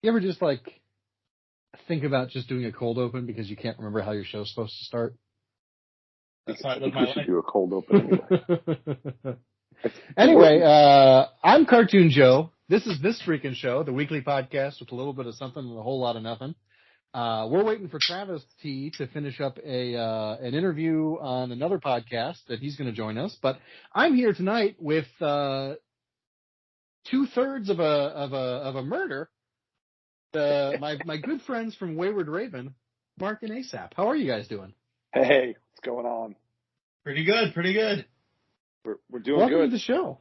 You ever just like think about just doing a cold open because you can't remember how your show's supposed to start? That's how I live my We life. should do a cold open anyway. Anyway, I'm Cartoon Joe. This is This Freakin' Show, the weekly podcast with a little bit of something and a whole lot of nothing. We're waiting for Travis T to finish up an interview on another podcast that he's going to join us. But I'm here tonight with 2/3 of a murder. My good friends from Wayward Raven, Mark and ASAP. How are you guys doing? Hey, what's going on? Pretty good. We're doing Welcome good. to the show.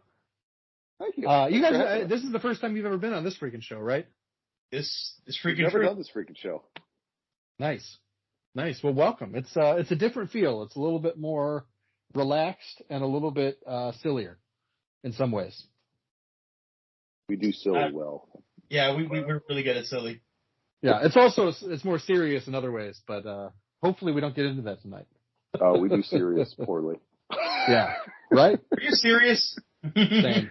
Thank you. You guys, this is the first time you've ever been on This Freakin' Show, right? This We've freaking never true. done this freaking show. Nice. Well, welcome. It's a different feel. It's a little bit more relaxed and a little bit sillier in some ways. We do silly well. Yeah, we're really good at silly. Yeah, it's more serious in other ways, but hopefully we don't get into that tonight. Oh, we do serious poorly. Yeah, right? Are you serious? Same.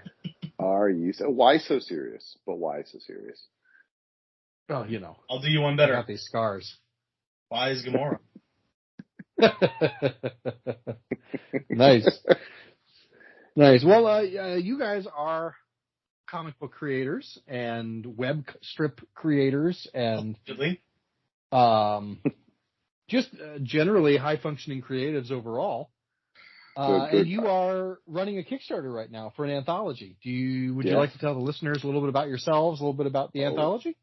Are you? Why so serious? But why so serious? Oh, you know. I'll do you one I better. got these scars. Why is Gamora? Nice. Well, you guys are comic book creators and web strip creators and just generally high-functioning creatives overall. Good. And you are running a Kickstarter right now for an anthology. Would you like to tell the listeners a little bit about yourselves, a little bit about the anthology?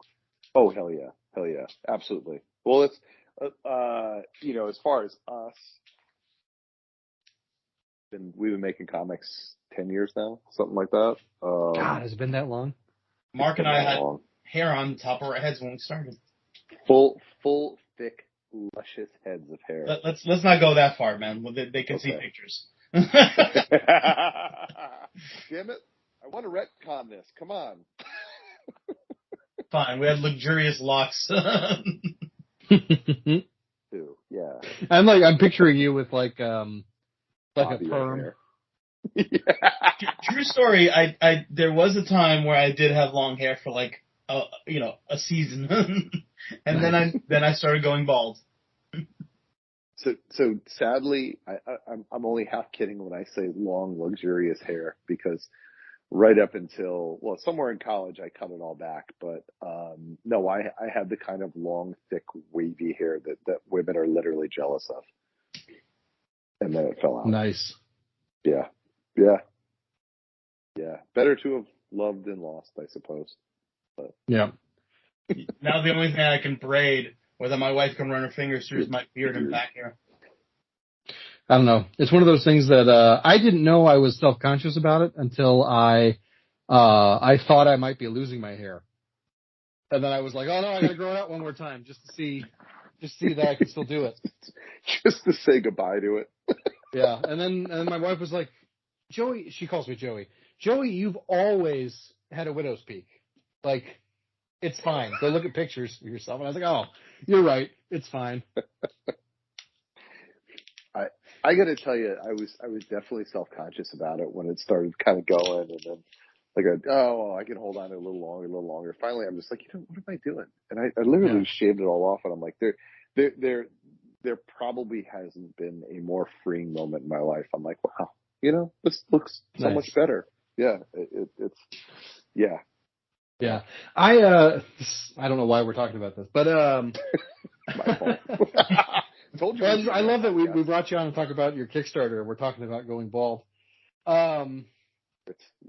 Oh, hell yeah. Absolutely. Well, it's, as far as us, we've been making comics 10 years now, something like that. God, has it been that long? Mark and I had hair on top of our heads when we started. Full, thick, luscious heads of hair. Let's not go that far, man. Well, they can see pictures. Damn it. I want to retcon this. Come on. Fine. We had luxurious locks. Too. Yeah. I'm picturing you with like a perm. Hair. True story. I there was a time where I did have long hair for like a season, and then I started going bald. So sadly, I'm only half kidding when I say long, luxurious hair, because right up until, somewhere in college, I cut it all back. But no, I had the kind of long, thick, wavy hair that women are literally jealous of. And then it fell out. Nice. Yeah. Better to have loved than lost, I suppose. But. Yeah. Now the only thing I can braid, whether my wife can run her fingers through, is my beard and back hair. I don't know. It's one of those things that I didn't know I was self-conscious about it until I thought I might be losing my hair. And then I was like, oh no, I gotta grow it out one more time just to see that I can still do it. Just to say goodbye to it. Yeah. And then my wife was like, Joey, she calls me Joey. Joey, you've always had a widow's peak. Like, it's fine. Go look at pictures of yourself. And I was like, oh, you're right. It's fine. I got to tell you, I was definitely self-conscious about it when it started kind of going, and then I can hold on to it a little longer. Finally, I'm just like, what am I doing? And I literally shaved it all off, and I'm like, there probably hasn't been a more freeing moment in my life. I'm like, wow, this looks so much better. Yeah, it's yeah. Yeah. I don't know why we're talking about this, but my fault. Told you. I love that we brought you on to talk about your Kickstarter, and we're talking about going bald. I'm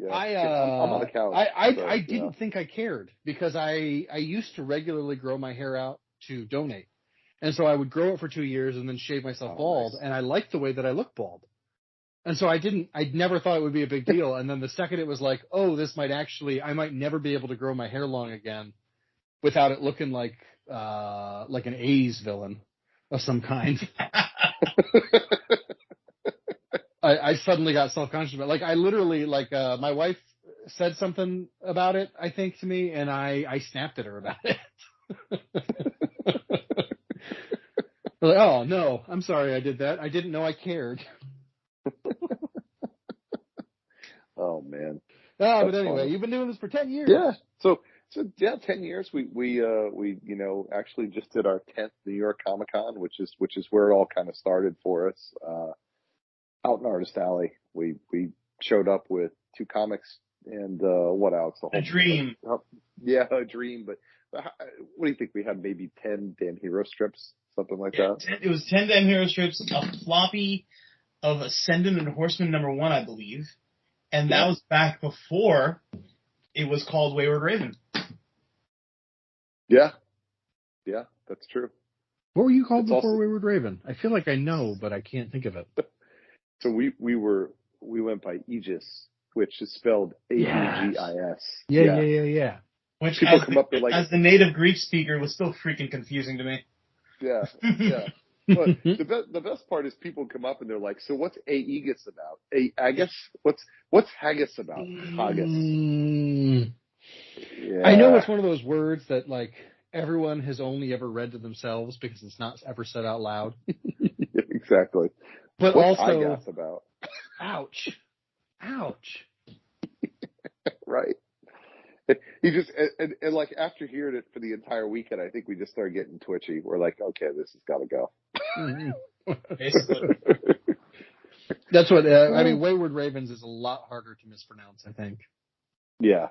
on the couch. I didn't think I cared, because I used to regularly grow my hair out to donate, and so I would grow it for 2 years and then shave myself bald, nice. And I liked the way that I look bald. And so I never thought it would be a big deal. And then the second it was like, oh, I might never be able to grow my hair long again without it looking like an A's villain of some kind. I suddenly got self-conscious about it. Like, I literally, my wife said something about it, I think, to me, and I snapped at her about it. Like, oh, no, I'm sorry I did that. I didn't know I cared. Oh, man. But anyway, funny. You've been doing this for 10 years. Yeah. So So yeah, 10 years. We actually just did our 10th New York Comic Con, which is where it all kind of started for us. Out in Artist Alley, we showed up with 2 comics and what else? A dream. Yeah, a dream. But what do you think? We had maybe 10 Dan Hero strips, something like that. It was 10 Dan Hero strips, a floppy of Ascendant and Horseman #1, I believe, and that was back before it was called Wayward Raven. Yeah, that's true. What were you called before Wayward Raven? I feel like I know, but I can't think of it. So we went by Aegis, which is spelled Aegis. Yeah. Which, people come up, like, as the native Greek speaker, was still freaking confusing to me. Yeah. But the best part is people come up and they're like, "So what's Aegis about? Agus? What's haggis about? Haggis." Yeah. I know it's one of those words that like everyone has only ever read to themselves because it's not ever said out loud. Exactly. But what's also, haggis about? Ouch. Right. He just and like after hearing it for the entire weekend, I think we just started getting twitchy. We're like, okay, this has got to go. Basically. That's what I mean. Wayward Ravens is a lot harder to mispronounce, I think. Yeah.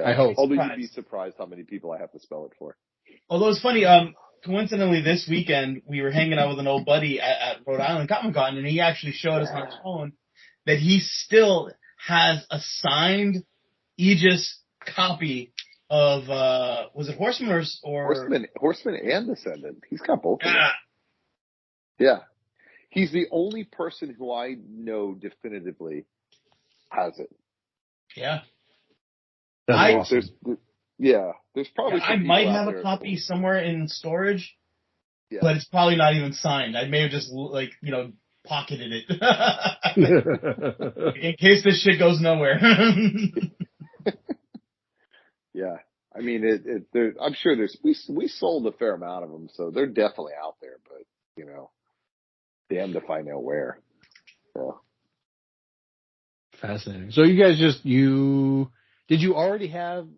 I hope. Although you'd be surprised how many people I have to spell it for. Although it's funny, coincidentally this weekend we were hanging out with an old buddy at Rhode Island Comic Con, and he actually showed us on his phone that he still has a signed Aegis copy of was it Horseman or Horseman and Descendant. He's got both of them. Yeah. He's the only person who I know definitively has it. Yeah. That's awesome. There's probably I might have a copy somewhere in storage, but it's probably not even signed. I may have just pocketed it in case this shit goes nowhere. Yeah, I mean, I'm sure we sold a fair amount of them, so they're definitely out there. But damned if I know where. Yeah. Fascinating. So you guys did you already have?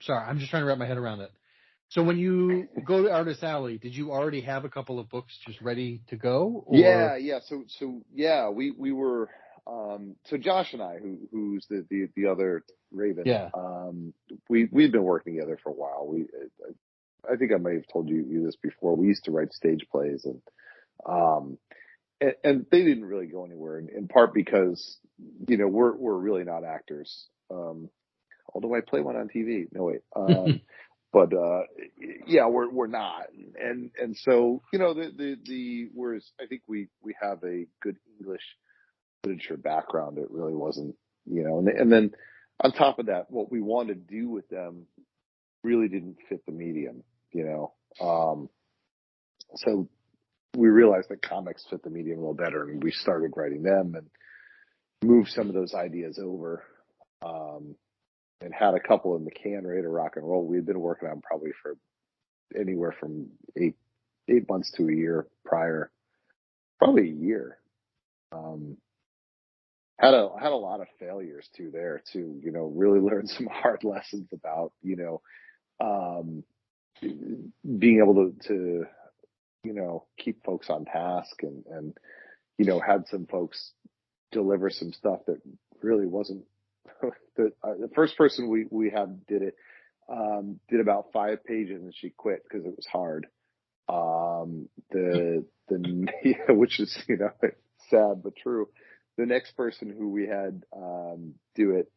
Sorry, I'm just trying to wrap my head around it. So when you go to Artist Alley, did you already have a couple of books just ready to go? Or? Yeah. So we were. So Josh and I, who's the other Raven, we've been working together for a while. I think I may have told you this before. We used to write stage plays, and they didn't really go anywhere. In part because we're really not actors. Although I play one on TV. No wait. But we're not, and so whereas I think we have a good English literature background, it really wasn't, and then on top of that, what we wanted to do with them really didn't fit the medium, so we realized that comics fit the medium a little better, and we started writing them and moved some of those ideas over, and had a couple in the can ready to rock and roll. We had been working on probably for anywhere from 8 months to a year prior, probably a year. Had a lot of failures too, really learned some hard lessons about, being able to keep folks on task and had some folks deliver some stuff that really wasn't the first person we had did it, did about 5 pages and she quit because it was hard. Which is, sad but true. The next person who we had do it,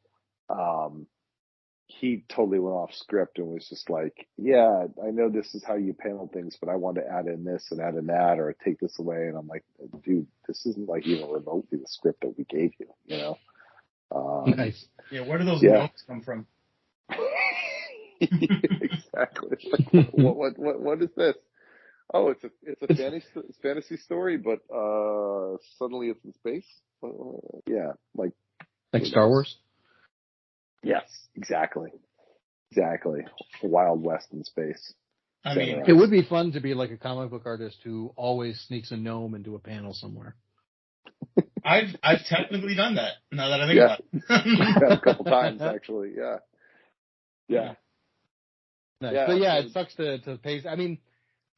he totally went off script and was just like, yeah, I know this is how you panel things, but I want to add in this and add in that or take this away. And I'm like, dude, this isn't like even remotely the script that we gave you, Nice. Yeah, where do those notes come from? Exactly. Like, what is this? Oh, it's a fantasy story, but suddenly it's in space. Yeah, like Star Wars. Yes, exactly. Wild West in space. I mean, it would be fun to be like a comic book artist who always sneaks a gnome into a panel somewhere. I've technically done that. Now that I think about it, a couple times actually. Yeah. Nice. Yeah, But yeah, so- it sucks to pay. I mean,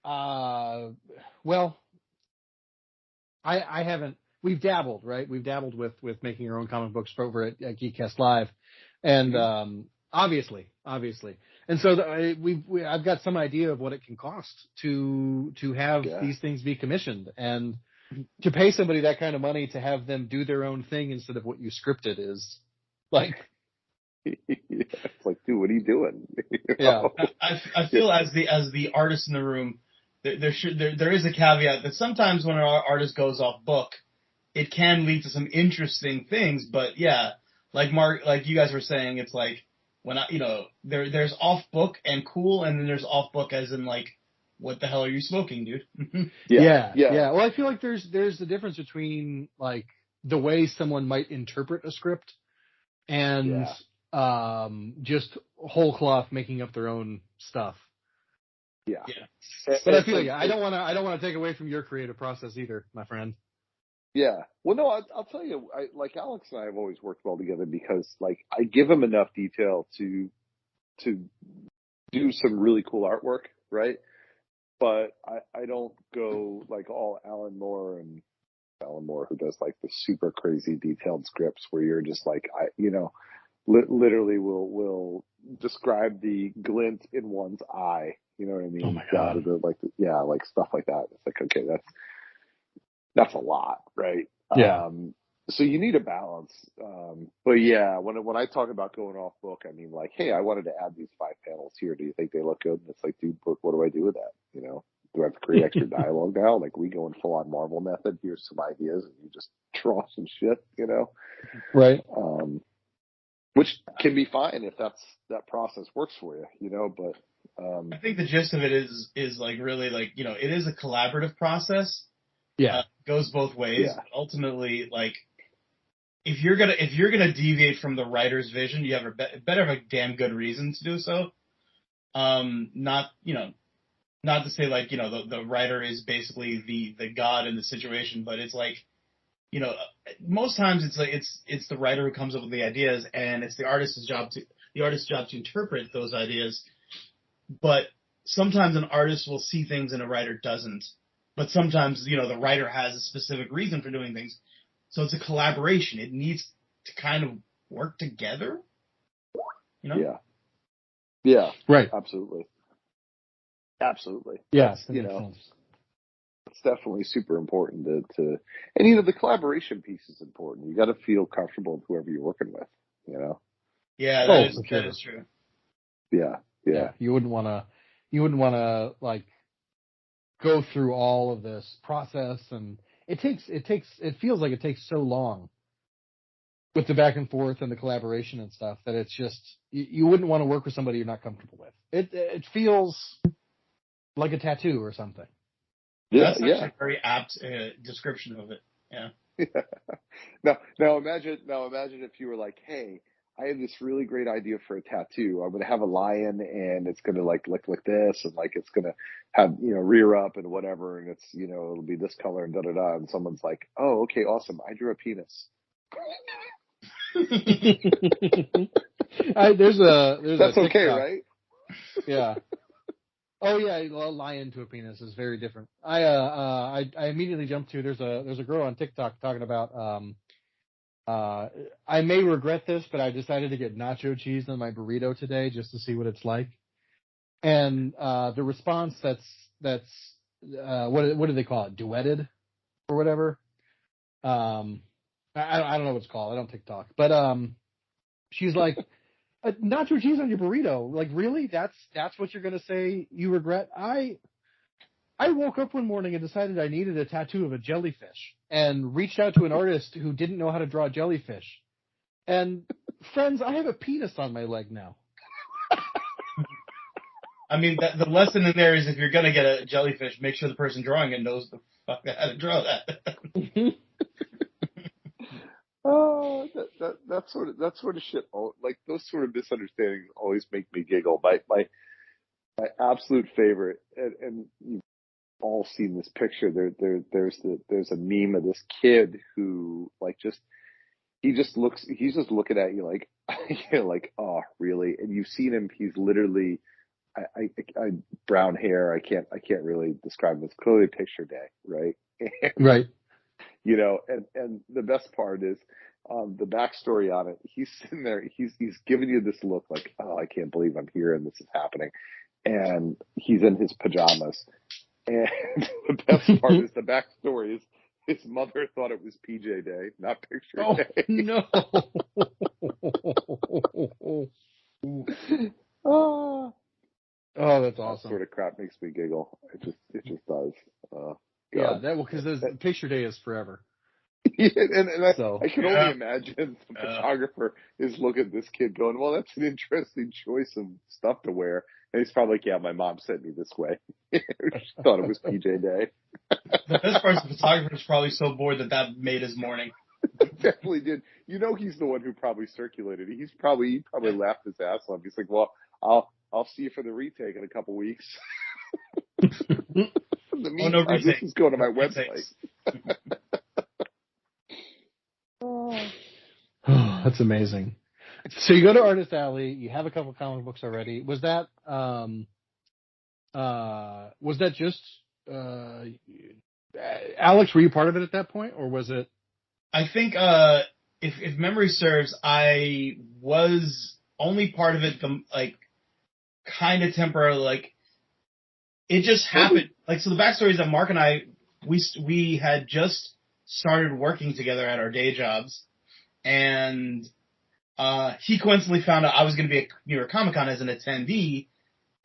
well, I haven't. We've dabbled, right? We've dabbled with making our own comic books over at Geekcast Live, and obviously, and so I've got some idea of what it can cost to have these things be commissioned, and to pay somebody that kind of money to have them do their own thing instead of what you scripted is like. It's like, dude, what are you doing? Yeah. I feel as the artist in the room, there is a caveat that sometimes when an artist goes off book, it can lead to some interesting things. But yeah, like Mark, like you guys were saying, it's like when there's off book and cool, and then there's off book as in like, what the hell are you smoking, dude? Yeah. Well, I feel like there's a difference between like the way someone might interpret a script and just whole cloth making up their own stuff. Yeah. But I feel like I don't want to take away from your creative process either, my friend. Yeah. Well, no, I'll tell you, like Alex and I have always worked well together because like I give him enough detail to do some really cool artwork, right? But I don't go like all Alan Moore, who does like the super crazy detailed scripts where you're just like, literally will describe the glint in one's eye. You know what I mean? Oh my God. Like stuff like that. It's like, okay, that's a lot, right? Yeah. So you need a balance. But yeah, when I talk about going off book, I mean like, hey, I wanted to add these 5 panels here. Do you think they look good? And it's like, dude, what do I do with that? You know, do I have to create extra dialogue now? Like we go in full on Marvel method. Here's some ideas, and you just draw some shit. You know, right? Which can be fine if that process works for you. You know, but I think the gist of it is like really like it is a collaborative process. Yeah, goes both ways. Yeah. Ultimately, like if you're gonna deviate from the writer's vision, you have better have a damn good reason to do so. Not to say like the writer is basically the god in the situation, but it's like most times it's like it's the writer who comes up with the ideas, and it's the artist's job to interpret those ideas. But sometimes an artist will see things and a writer doesn't. But sometimes, the writer has a specific reason for doing things. So it's a collaboration. It needs to kind of work together. Yeah. Yeah. Right. Absolutely. Yeah. It's definitely super important to and the collaboration piece is important. You got to feel comfortable with whoever you're working with, Yeah, that is true. Yeah. You wouldn't want to like go through all of this process, and it feels like it takes so long with the back and forth and the collaboration and stuff that it's just you wouldn't want to work with somebody you're not comfortable with. It feels like a tattoo or something. Yeah, that's actually a very apt description of it. Yeah. Now imagine if you were like, hey, I have this really great idea for a tattoo. I'm going to have a lion, and it's going to like look like this, and like it's going to have rear up and whatever, and it's it'll be this color and da da da. And someone's like, oh, okay, awesome. I drew a penis. That's okay, right? Yeah. Oh yeah, a lion to a penis is very different. I immediately jumped to there's a girl on TikTok talking about I may regret this, but I decided to get nacho cheese on my burrito today just to see what it's like. And the response that's what do they call it? Duetted or whatever. I don't know what it's called. I don't TikTok, but she's like, nacho cheese on your burrito. Like, really? That's what you're gonna say you regret? I woke up one morning and decided I needed a tattoo of a jellyfish and reached out to an artist who didn't know how to draw jellyfish. And friends, I have a penis on my leg now. I mean, the lesson in there is if you're gonna get a jellyfish, make sure the person drawing it knows the fuck how to draw that. Oh, that sort of shit. Like those sort of misunderstandings always make me giggle. My absolute favorite, and you've all seen this picture. There's a meme of this kid who like he's just looking at you like You're like, oh, really? And you've seen him. He's literally, I brown hair. I can't really describe him. It's clearly picture day, right? Right. You know, and the best part is, the backstory on it. He's sitting there. He's giving you this look like, oh, I can't believe I'm here and this is happening. And he's in his pajamas. And the best part is the backstory is his mother thought it was PJ Day, not picture day. No. Oh, That's awesome. that sort of crap makes me giggle. It just does. Yeah, because picture day is forever. Yeah, and So, I can only imagine the photographer is looking at this kid going, well, that's an interesting choice of stuff to wear. And he's probably like, yeah, my mom sent me this way. She thought it was PJ Day. The best part is the photographer was probably so bored that made his morning. Definitely did. You know, he's the one who probably circulated it. He probably laughed his ass off. He's like, well, I'll see you for the retake in a couple weeks. In the meantime, this is going to my website. That's amazing. So you go to Artist Alley. You have a couple comic books already. Was that just Alex? Were you part of it at that point, or was it? I think if memory serves, I was only part of it, kind of temporarily. Like it just happened. Like so, the backstory is that Mark and I we had just started working together at our day jobs, and he coincidentally found out I was going to be at New York Comic Con as an attendee,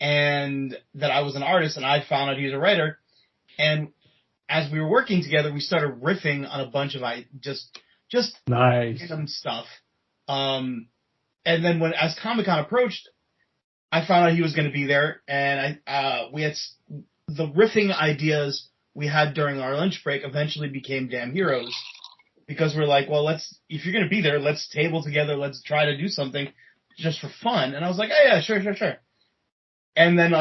and that I was an artist, and I found out he was a writer. And as we were working together, we started riffing on a bunch of just nice random stuff. And then as Comic Con approached, I found out he was going to be there, and we had the riffing ideas we had during our lunch break eventually became Damn Heroes. Because we're like, well, if you're going to be there, let's table together. Let's try to do something just for fun. And I was like, oh yeah, sure. And then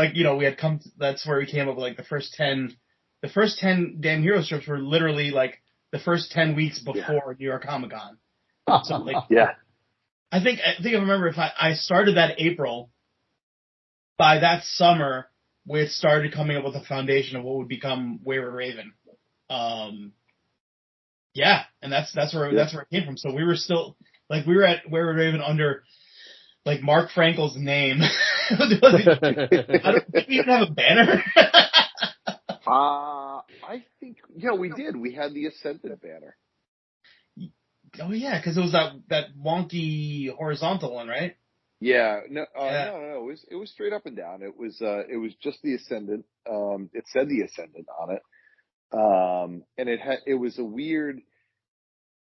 that's where we came up with like the first 10 Damn Hero strips were literally like the first 10 weeks before New York Comic Con. So yeah. I think I remember if I started that April, by that summer, we had started coming up with a foundation of what would become Wayward Raven. Yeah, and that's where it came from. So we were still we were at Wayward Raven under like Mark Frankel's name. Did we even have a banner? I think we did. We had the Ascendant banner. Oh yeah, because it was that wonky horizontal one, right? Yeah, no. It was straight up and down. It was just the Ascendant. It said the Ascendant on it. And it was a weird,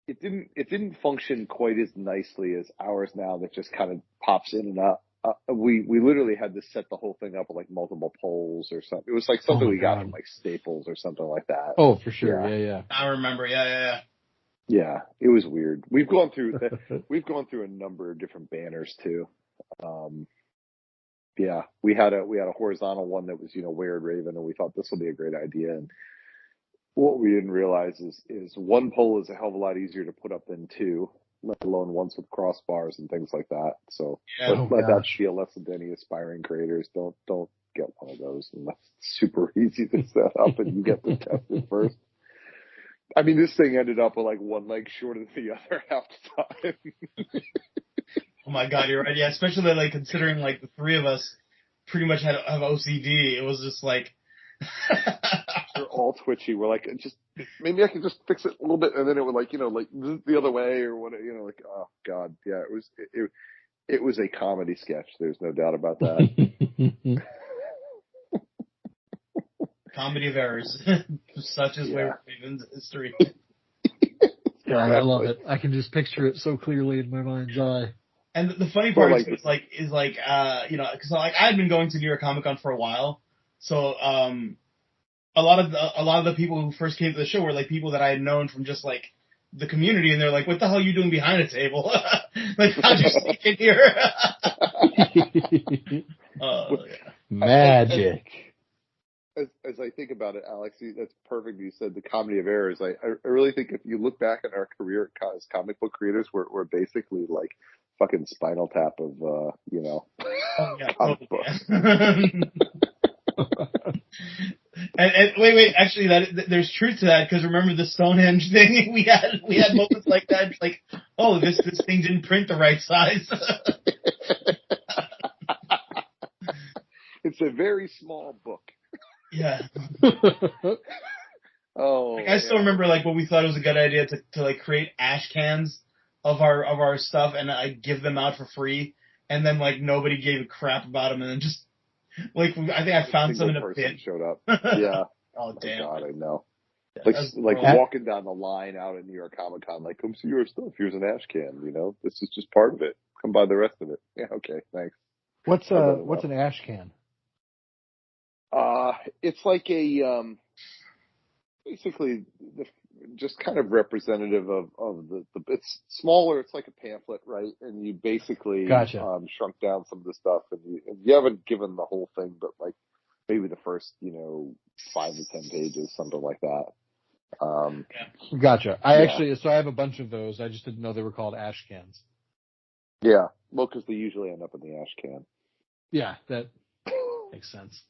it didn't function quite as nicely as ours now that just kind of pops in and out. We literally had to set the whole thing up with like multiple poles or something. It was like something we got from like Staples or something like that. Oh, for sure. Yeah. I remember. Yeah. Yeah, it was weird. We've gone through a number of different banners too. Yeah, we had a horizontal one that was, Wayward Raven, and we thought this would be a great idea. And what we didn't realize is one pole is a hell of a lot easier to put up than two, let alone ones with crossbars and things like that. So let that be a lesson to any aspiring creators. Don't get one of those unless it's super easy to set up and you get to test it first. I mean, this thing ended up with like one leg shorter than the other half the time. Oh my God, you're right. Yeah, especially like considering like the three of us pretty much have OCD. It was just like we're all twitchy. We're like, maybe I can just fix it a little bit, and then it would like the other way or what? Oh God, yeah. It was a comedy sketch. There's no doubt about that. Comedy of errors, such as Wayward Raven's history. Yeah, I love it. I can just picture it so clearly in my mind's eye. And the funny part is because I had been going to New York Comic Con for a while, so a lot of the people who first came to the show were like people that I had known from just like the community, and they're like, "What the hell are you doing behind a table? Like, how'd you sneak in here?" Magic. as I think about it, Alex, that's perfect. You said the comedy of errors. I really think if you look back at our career as comic book creators, we're basically like fucking Spinal Tap of Oh yeah, comic totally. And wait, actually, there's truth to that, because remember the Stonehenge thing? We had moments like that. It's like, oh, this thing didn't print the right size. It's a very small book. Yeah. Oh, I still remember like when we thought it was a good idea to like create ash cans of our stuff and I give them out for free, and then like nobody gave a crap about them, and then just like I think I found some in a pit. Showed up. Yeah. Oh damn. God, I know. Yeah, like walking down the line out at New York Comic Con, like, come see your stuff. Here's an ash can. This is just part of it. Come buy the rest of it. Yeah. Okay. Thanks. What's an ash can? It's like a basically just kind of representative of the it's smaller. It's like a pamphlet, right? And you basically Gotcha. Shrunk down some of the stuff, and you haven't given the whole thing, but like maybe the first 5 to 10 pages, something like that. Gotcha. I have a bunch of those. I just didn't know they were called ash cans. Yeah, well, because they usually end up in the ash can. Yeah, that makes sense.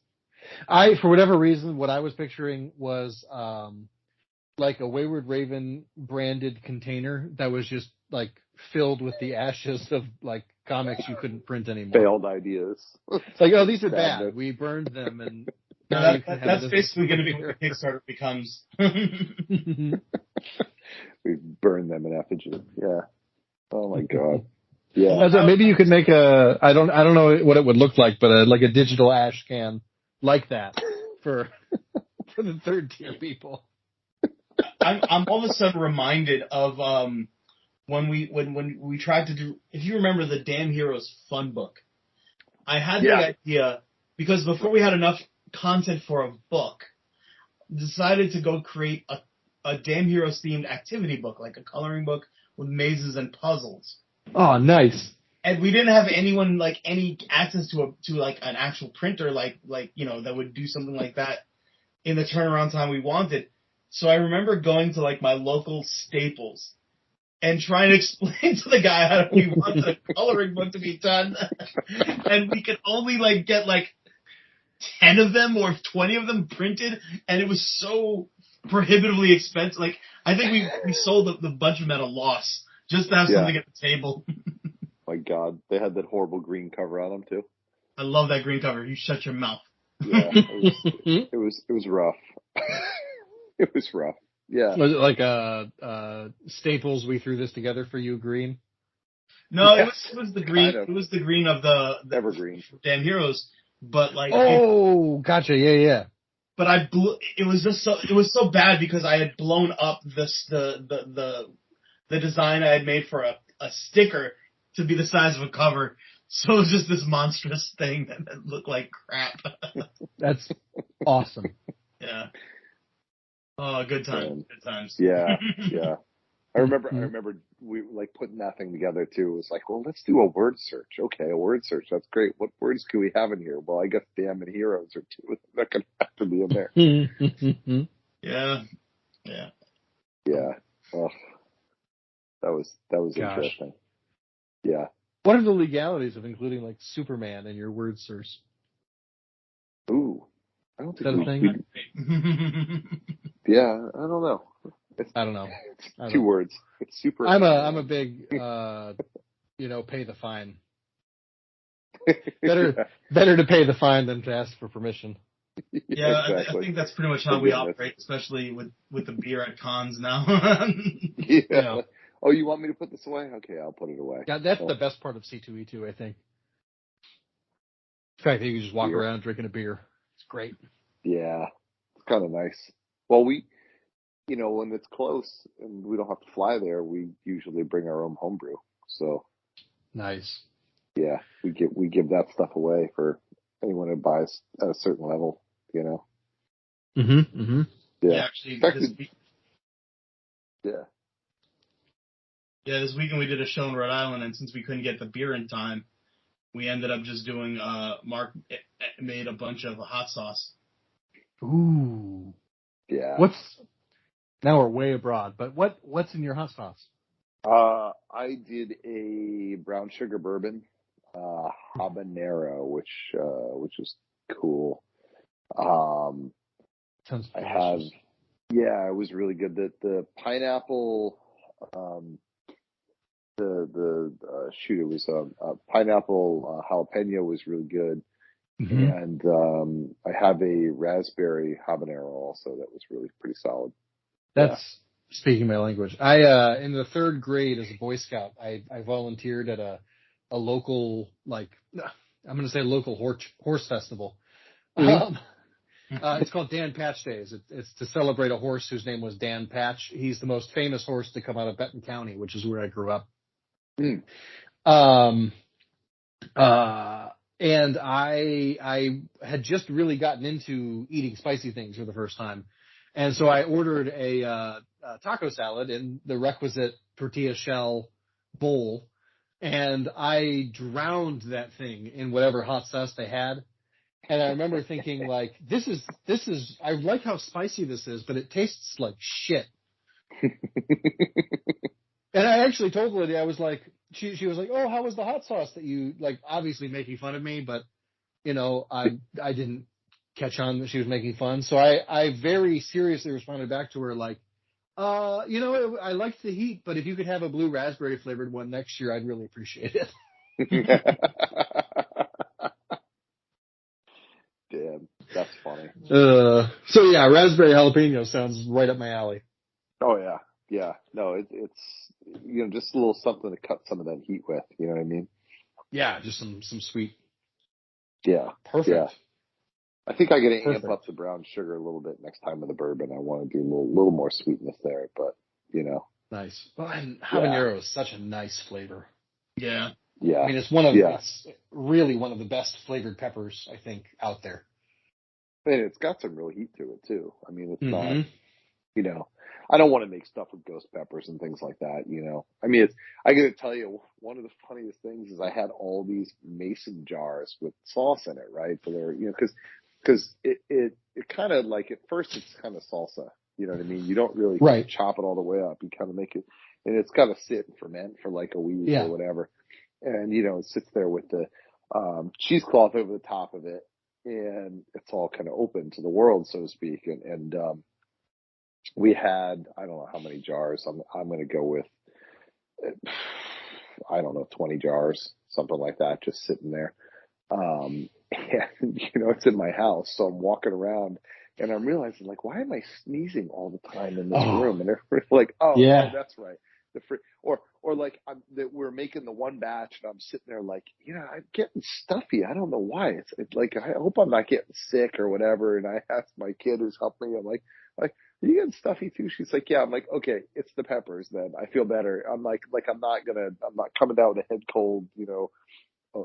For whatever reason, what I was picturing was like a Wayward Raven branded container that was just like filled with the ashes of like comics you couldn't print anymore. Failed ideas. It's like, oh, these are bad. We burned them, and now that's basically going to be what the Kickstarter becomes. We burned them in effigy. Yeah. Oh my God. Yeah. Maybe you could make I don't know what it would look like, but like a digital ash can like that for the third tier people. I'm all of a sudden reminded of when we tried to do, if you remember the Damn Heroes fun book. I had the idea because before we had enough content for a book, decided to go create a Damn Heroes themed activity book, like a coloring book with mazes and puzzles. Oh, nice. And we didn't have anyone like any access to like an actual printer like that would do something like that in the turnaround time we wanted. So I remember going to like my local Staples and trying to explain to the guy how we wanted a coloring book to be done, and we could only like get like 10 of them or 20 of them printed, and it was so prohibitively expensive. Like I think we sold the bunch of them at a loss just to have something at the table. My God, they had that horrible green cover on them too. I love that green cover. You shut your mouth. Yeah, it was rough. It was rough. Yeah. Was it like Staples? We threw this together for you, green. No, it was the green. Kind of. It was the green of the Evergreen Damn Heroes. But like, gotcha, yeah. But it was so bad because I had blown up the design I had made for a sticker to be the size of a cover. So it was just this monstrous thing that looked like crap. That's awesome. Yeah. Oh, good times. Good times. Yeah, yeah. I remember we like putting that thing together too. It was like, well, let's do a word search. Okay, a word search. That's great. What words can we have in here? Well, I guess damn and heroes are two that can have to be in there. Yeah. Yeah. Yeah. Oh, that was interesting. Yeah. What are the legalities of including like Superman in your word search? Ooh, I don't think that thing. Yeah, I don't know. I don't know. It's 2 words. It's super. I'm a big, pay the fine. Better to pay the fine than to ask for permission. Yeah, exactly. I think that's pretty much how we operate, especially with the beer at cons now. Yeah. Oh, you want me to put this away? Okay, I'll put it away. Yeah, that's the best part of C2E2, I think. The fact that you can just walk around drinking a beer. It's great. Yeah, it's kind of nice. Well, we, when it's close and we don't have to fly there, we usually bring our own homebrew. So nice. Yeah, we give that stuff away for anyone who buys at a certain level. Mm-hmm. Yeah, actually, Yeah, this weekend we did a show in Rhode Island, and since we couldn't get the beer in time, we ended up just doing. Mark made a bunch of hot sauce. Ooh. Yeah. Now we're way abroad, but what's in your hot sauce? I did a brown sugar bourbon, habanero, which is cool. Sounds I delicious. have, yeah, it was really good. The pineapple, it was a pineapple jalapeno was really good. Mm-hmm. And I have a raspberry habanero also that was really pretty solid. That's speaking my language. I in the 3rd grade as a Boy Scout, I volunteered at a local, like, I'm going to say local horse festival. Mm-hmm. It's called Dan Patch Days. It's to celebrate a horse whose name was Dan Patch. He's the most famous horse to come out of Benton County, which is where I grew up. Mm. And I had just really gotten into eating spicy things for the first time. And so I ordered a taco salad in the requisite tortilla shell bowl, and I drowned that thing in whatever hot sauce they had. And I remember thinking, like, this is, I like how spicy this is, but it tastes like shit. And I actually told the lady, I was like, she was like, oh, how was the hot sauce that you, like, obviously making fun of me, but, you know, I didn't catch on that she was making fun. So I very seriously responded back to her, like, you know, I liked the heat, but if you could have a blue raspberry flavored one next year, I'd really appreciate it. Damn, that's funny. So yeah, raspberry jalapeno sounds right up my alley. Oh yeah, yeah. No, it's you know, just a little something to cut some of that heat with. You know what I mean? Yeah, just some sweet. Yeah, Perfect. yeah. I think I got to amp up the brown sugar a little bit next time with the bourbon. I want to do a little more sweetness there, but you know. Nice. Well, and habanero is such a nice flavor. Yeah. Yeah. I mean, it's really one of the best flavored peppers, I think, out there. And it's got some real heat to it too. I mean, it's not, Mm-hmm. you know, I don't want to make stuff with ghost peppers and things like that, you know. I mean, I got to tell you, one of the funniest things is I had all these mason jars with sauce in it, right? So they're, you know, because it kind of like, at first it's kind of salsa, you know what I mean? You don't really chop it all the way up. You kind of make it, and it's got to sit and ferment for like a week or whatever. And, you know, it sits there with the cheesecloth over the top of it, and it's all kind of open to the world, so to speak. And we had, I don't know how many jars. I'm going to go with, I don't know, 20 jars, something like that, just sitting there. And, you know, it's in my house, so I'm walking around, and I'm realizing, like, why am I sneezing all the time in this room? And they're like, oh, that's right. Or like that we're making the one batch, and I'm sitting there like, you know, I'm getting stuffy. I don't know why. It's like, I hope I'm not getting sick or whatever. And I asked my kid who's helping me, I'm like, are you getting stuffy too? She's like, yeah. I'm like, okay, it's the peppers then. I feel better. I'm like I'm not coming down with a head cold, you know,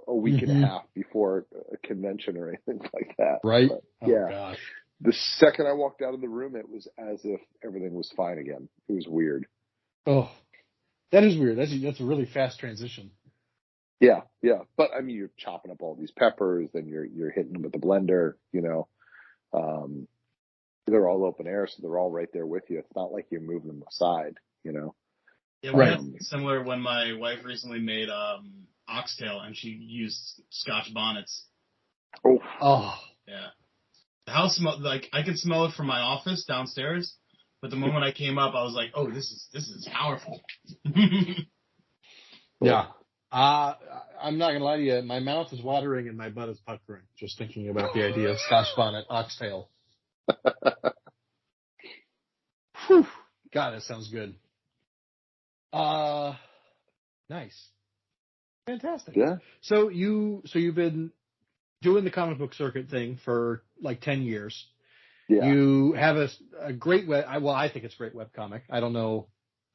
a week and a half before a convention or anything like that. Right. But, oh gosh. The second I walked out of the room, it was as if everything was fine again. It was weird. Oh. That is weird. That's a really fast transition. Yeah, yeah. But I mean, you're chopping up all these peppers, then you're hitting them with the blender, you know. They're all open air, so they're all right there with you. It's not like you're moving them aside, you know. Yeah, we had similar when my wife recently made oxtail, and she used Scotch bonnets. Oh. Yeah. The house smelled like I could smell it from my office downstairs. But the moment I came up, I was like, "Oh, this is powerful." Yeah, I'm not gonna lie to you. My mouth is watering and my butt is puckering just thinking about the idea of Scotch bonnet oxtail. Whew. God, that sounds good. Nice, fantastic. Yeah. So you've been doing the comic book circuit thing for like 10 years. Yeah. You have a great I think it's a great webcomic. I don't know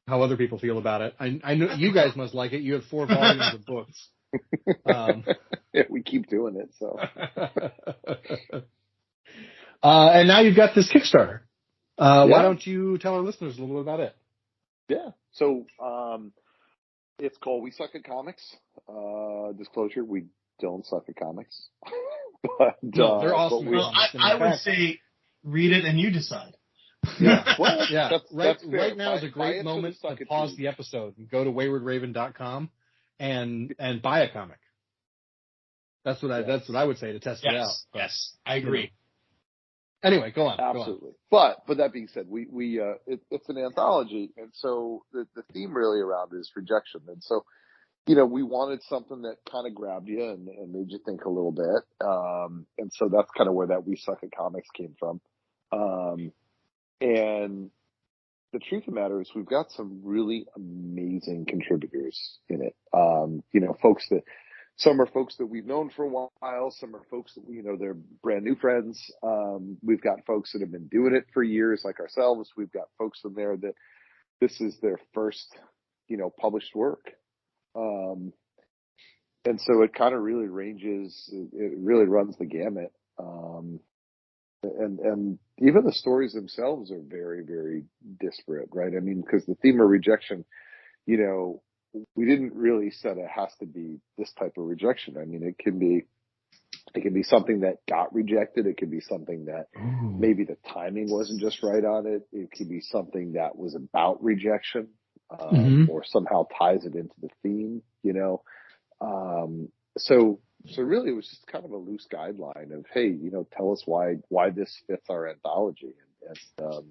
how other people feel about it. I know you guys must like it. You have 4 volumes of books. Yeah, we keep doing it, so. And now you've got this Kickstarter. Why don't you tell our listeners a little bit about it? Yeah. So, it's called We Suck at Comics. Disclosure, we don't suck at comics. But, no, they're awesome. Well, I would say read it and you decide. Yeah. Well, Yeah. that's fair. Right now is a Buy great it for the moment suck to it pause team. the episode and go to waywardraven.com and buy a comic. That's what I would say to test it out. But, yes, I agree. Anyway, go on. Absolutely. But that being said, it's an anthology, and so the theme really around it is rejection. And so, we wanted something that kind of grabbed you and made you think a little bit. And so that's kind of where that We Suck at Comics came from. And the truth of the matter is we've got some really amazing contributors in it. Some are folks that we've known for a while. Some are folks that they're brand new friends. We've got folks that have been doing it for years, like ourselves. We've got folks in there that this is their first, published work. And so it kind of really ranges. It really runs the gamut. And even the stories themselves are very, very disparate, right? I mean, because the theme of rejection, we didn't really set it has to be this type of rejection. I mean, it can be something that got rejected. It could be something that maybe the timing wasn't just right on it. It could be something that was about rejection, or somehow ties it into the theme, So really it was just kind of a loose guideline of, hey, tell us why this fits our anthology. And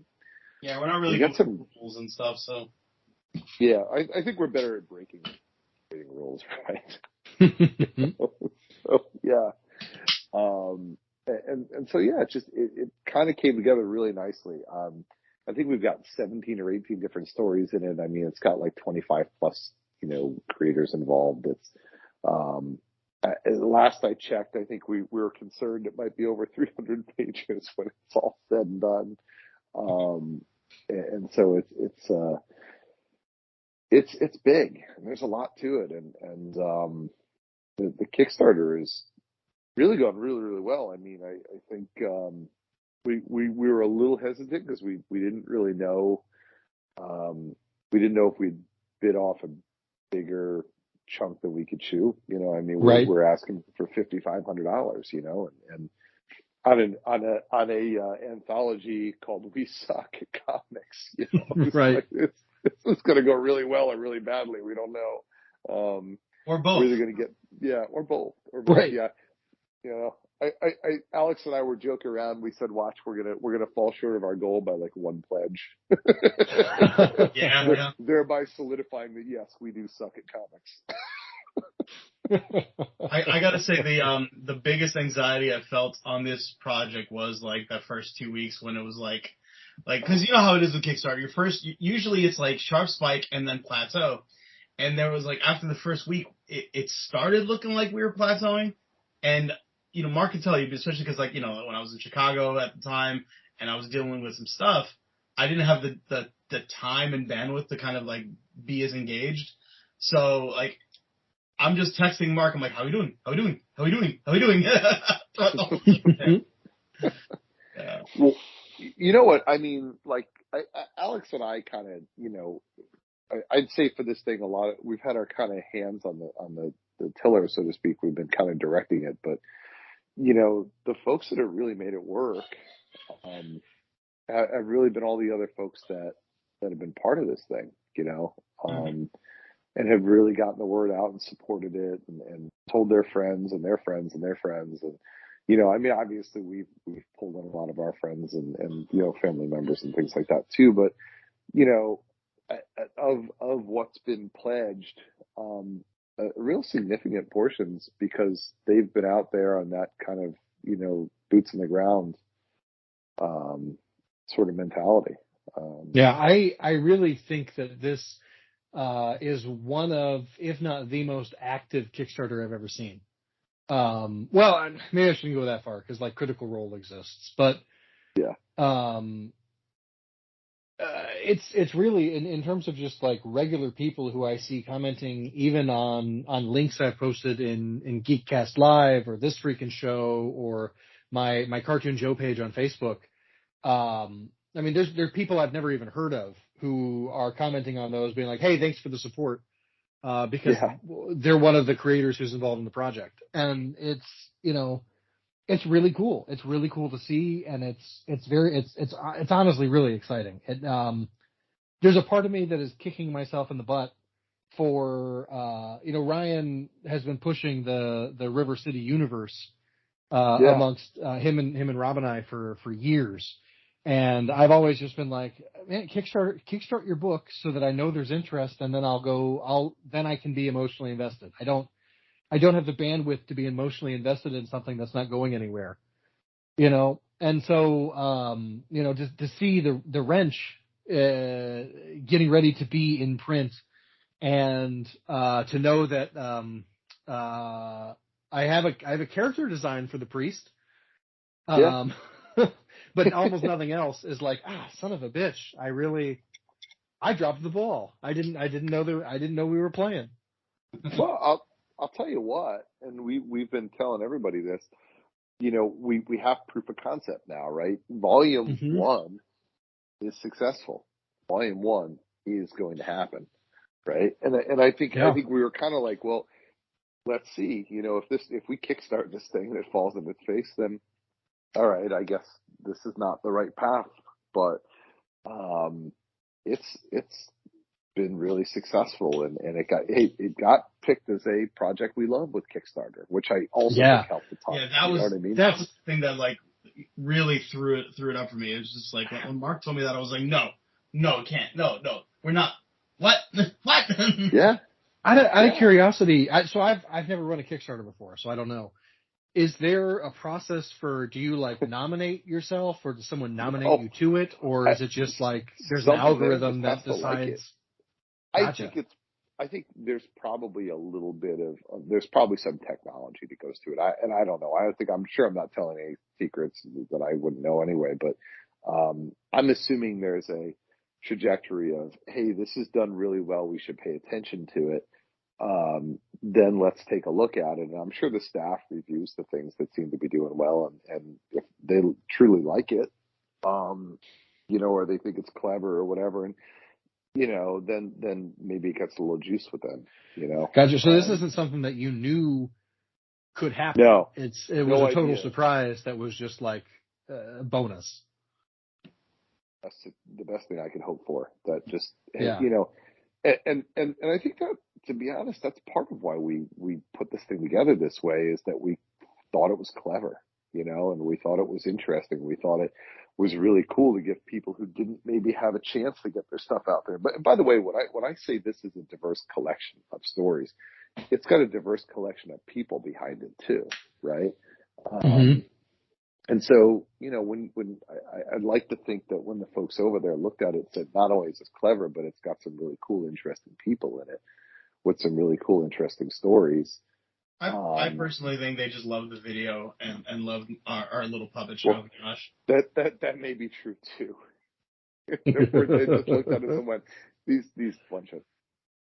yeah, we're not really going to rules and stuff, so. Yeah, I think we're better at breaking rules, right? So, yeah. And so, yeah, it kind of came together really nicely. I think we've got 17 or 18 different stories in it. I mean, it's got like 25 plus, creators involved. It's, last I checked, I think we were concerned it might be over 300 pages when it's all said and done. And so it's big and there's a lot to it. And the Kickstarter is really gone really, really well. I mean, I think, we were a little hesitant because we didn't really know, we didn't know if we'd bid off a bigger chunk that we could chew. I mean, we're asking for $5,500, and on a anthology called We Suck at Comics, right. Like, it's going to go really well or really badly. We don't know. Or both. We're either going to get, or both. Right. Yeah. Alex and I were joking around. We said, watch, we're going to fall short of our goal by like one pledge. Yeah. Thereby solidifying that, yes, we do suck at comics. I gotta say the biggest anxiety I felt on this project was like that first 2 weeks when it was like, cause you know how it is with Kickstarter. Usually it's like sharp spike and then plateau. And there was like, after the first week, it started looking like we were plateauing. And, Mark can tell you, especially cause like, when I was in Chicago at the time and I was dealing with some stuff, I didn't have the time and bandwidth to kind of like be as engaged. So like, I'm just texting Mark. I'm like, how are we doing? How are we doing? How are we doing? How are we doing? Yeah. Well, you know what? I mean, like, Alex and I kind of, I'd say for this thing, we've had our kind of hands on the tiller, so to speak. We've been kind of directing it, but, the folks that have really made it work, have really been all the other folks that have been part of this thing, and have really gotten the word out and supported it and told their friends and their friends and their friends. And, I mean, obviously we've pulled in a lot of our friends and family members and things like that too. But, of what's been pledged, real significant portions because they've been out there on that kind of, boots on the ground, sort of mentality. Yeah, I really think that this, is one of, if not the most active Kickstarter I've ever seen. Well, maybe I shouldn't go that far because like Critical Role exists, but yeah, it's really in terms of just like regular people who I see commenting even on links I've posted in Geekcast Live or This Freakin' Show or my Cartoon Joe page on Facebook. I mean, there are people I've never even heard of who are commenting on those, being like, "Hey, thanks for the support," because they're one of the creators who's involved in the project, and it's it's really cool. It's really cool to see, and it's honestly really exciting. There's a part of me that is kicking myself in the butt for Ryan has been pushing the River City universe amongst him and Rob and I for years. And I've always just been like, man, kickstart your book so that I know there's interest, and then then I can be emotionally invested. I don't have the bandwidth to be emotionally invested in something that's not going anywhere, And so, just to see the wrench getting ready to be in print, and to know that I have a character design for the priest. But almost nothing else is like, son of a bitch. I dropped the ball. I didn't know we were playing. Well, I'll tell you what, and we've been telling everybody this, we have proof of concept now, right? Volume 1 is successful. Volume 1 is going to happen, right? And I think we were kind of like, well, let's see, if we kickstart this thing and it falls in its face, then all right, I guess this is not the right path, but it's been really successful, and it got picked as a project we love with Kickstarter, which I also think helped the time. Yeah, that was what I mean? That was the thing that like really threw it up for me. It was just like when Mark told me that, I was like, no, it can't, no, we're not. What? Yeah. Out of curiosity, so I've never run a Kickstarter before, so I don't know. Is there a process for, do you like nominate yourself, or does someone nominate you to it, or is it just like there's an algorithm that decides? Gotcha. I think there's probably a little bit of there's probably some technology that goes to it. I don't know. I'm sure I'm not telling any secrets that I wouldn't know anyway, but I'm assuming there's a trajectory of, hey, this is done really well, we should pay attention to it. Then let's take a look at it. And I'm sure the staff reviews the things that seem to be doing well. And if they truly like it, or they think it's clever or whatever, and, then maybe it gets a little juice with them, Gotcha. So this isn't something that you knew could happen. No. It was a total surprise that was just like a bonus. That's the best thing I could hope for. That just, and I think that, to be honest, that's part of why we put this thing together this way, is that we thought it was clever, and we thought it was interesting. We thought it was really cool to give people who didn't maybe have a chance to get their stuff out there. But by the way, when I say this is a diverse collection of stories, it's got a diverse collection of people behind it too, right? And so, when I'd like to think that when the folks over there looked at it, said, not only is this clever, but it's got some really cool, interesting people in it with some really cool, interesting stories. I personally think they just loved the video and loved our little puppet show. Well, gosh, that may be true too. They just looked at us and went, these bunch of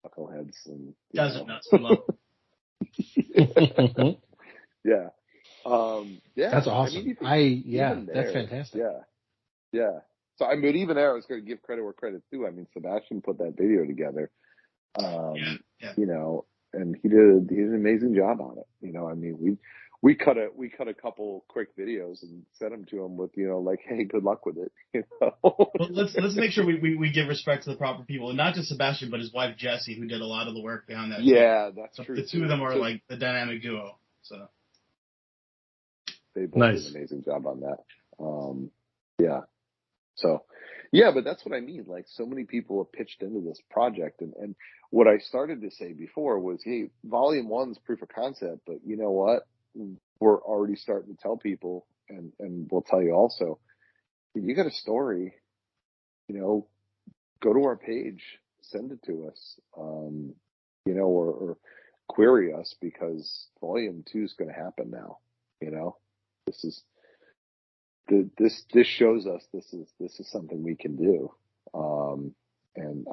knuckleheads and doesn't nuts for love. Yeah. That's awesome. That's fantastic. Yeah. So even there, I was going to give credit where credit's due. I mean, Sebastian put that video together. And he did an amazing job on it. I mean, we cut a couple quick videos and sent them to him with, like, hey, good luck with it. Well, let's make sure we give respect to the proper people, and not just Sebastian, but his wife Jessie, who did a lot of the work behind that. Yeah, that's true. The two of them are like the dynamic duo. So they both did an amazing job on that. But that's what I mean. Like, so many people have pitched into this project, and what I started to say before was, hey, volume 1's proof of concept, but you know what? We're already starting to tell people, and we'll tell you also, if you got a story, go to our page, send it to us, or query us, because volume 2 is going to happen now. This shows us this is something we can do. And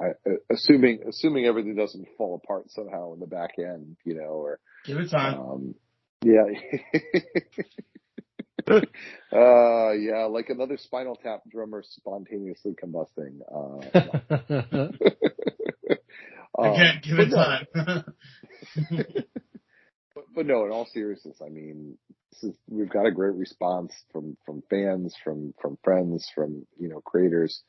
assuming everything doesn't fall apart somehow in the back end, or give it time. Like another Spinal Tap drummer spontaneously combusting. Again, give it time. But no, in all seriousness, I mean, we've got a great response from fans, from friends, from, creators.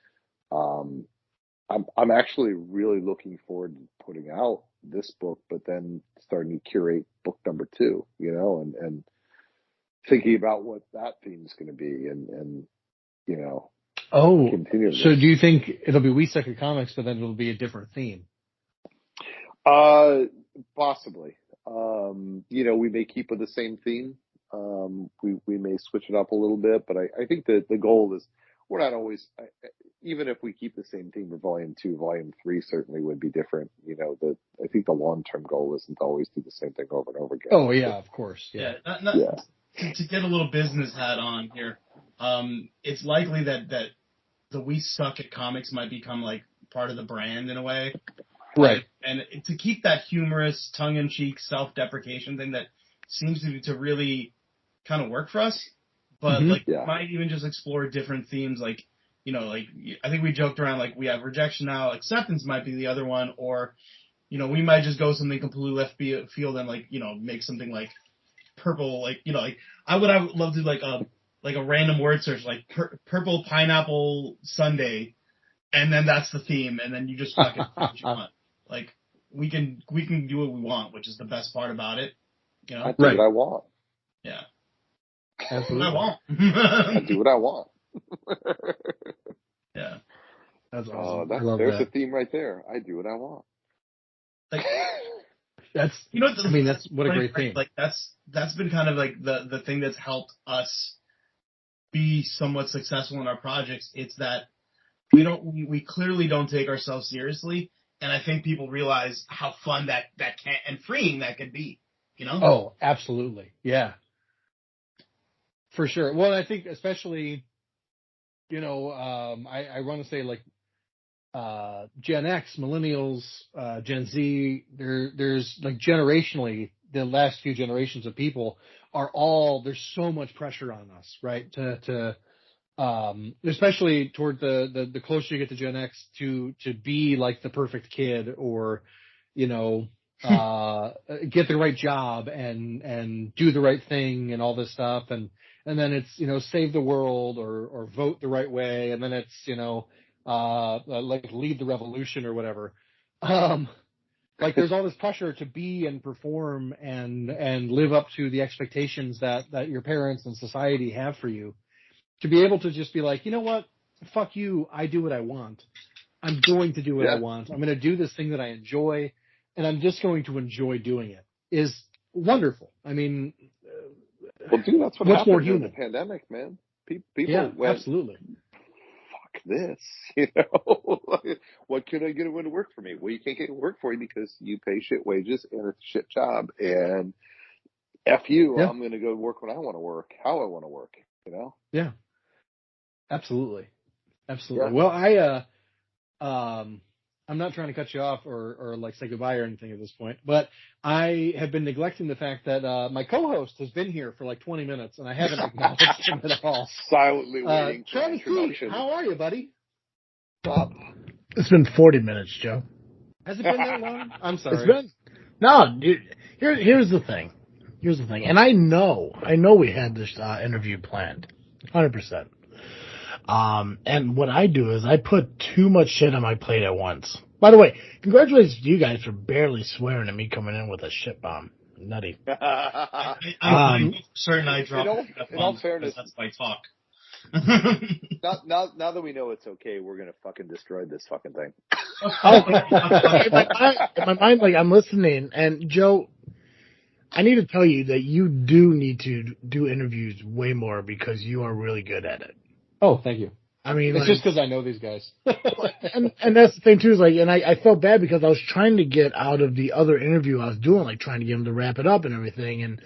I'm actually really looking forward to putting out this book, but then starting to curate book number 2, and thinking about what that theme is going to be, and continue. So do you think it'll be We Suck at Comics, but then it'll be a different theme? Possibly. We may keep with the same theme. We may switch it up a little bit, but I think that the goal is, we're not always, even if we keep the same theme for volume 2, volume 3 certainly would be different. I think the long-term goal isn't to always do the same thing over and over again. Oh yeah, of course. Yeah. Yeah. To get a little business hat on here, it's likely that the We Suck at Comics might become like part of the brand in a way. Right. And to keep that humorous, tongue-in-cheek, self-deprecation thing that seems to really kind of work for us. But might even just explore different themes, I think we joked around, like, we have rejection now, acceptance might be the other one, or, we might just go something completely left field and make something like purple, I would love to like a random word search, like purple pineapple sundae, and then that's the theme, and then you just fucking do what you want. Like, we can do what we want, which is the best part about it. I do what I want. Yeah. Absolutely. I do what I want. Yeah. That's awesome. There's a theme right there. I do what I want. Like, that's what a great theme. Like, that's been kind of like the thing that's helped us be somewhat successful in our projects. It's that we clearly don't take ourselves seriously, and I think people realize how fun that can and freeing that could be. Oh, absolutely. Yeah. For sure. Well, I think especially, I want to say like Gen X, millennials, Gen Z. There's like generationally, the last few generations of people there's so much pressure on us, right? To especially toward the closer you get to Gen X, to be like the perfect kid, or get the right job and do the right thing and all this stuff, and then it's save the world or vote the right way, and then it's like lead the revolution or whatever. Like, there's all this pressure to be and perform and live up to the expectations that your parents and society have for you. To be able to just be like, you know what, fuck you, I do what I want. I'm going to do what I want. I'm going to do this thing that I enjoy, and I'm just going to enjoy doing it, is wonderful. I mean, well, dude, that's what happened during the pandemic, man. People went, absolutely. Fuck this, what can I get to work for me? Well, you can't get to work for you because you pay shit wages and it's a shit job. And F you, I'm going to go work when I want to work, how I want to work, Yeah. Absolutely. Yeah. Well, I'm not trying to cut you off or like say goodbye or anything at this point, but I have been neglecting the fact that my co-host has been here for like 20 minutes and I haven't acknowledged him at all. Silently waiting for Travis introduction. T, how are you, buddy? It's been 40 minutes, Joe. Has it been that long? I'm sorry. It's been no, dude. Here's the thing. And I know we had this interview planned, 100%. And what I do is I put too much shit on my plate at once. By the way, congratulations to you guys for barely swearing at me coming in with a shit bomb. Nutty. I'm certain I dropped in all fairness, that's my talk. now that we know it's okay, we're gonna fucking destroy this fucking thing. In my mind, like, I'm listening, and Joe, I need to tell you that you do need to do interviews way more because you are really good at it. Oh, thank you. I mean, it's just because I know these guys. and that's the thing too, is like, and I felt bad because I was trying to get out of the other interview I was doing, like trying to get him to wrap it up and everything, and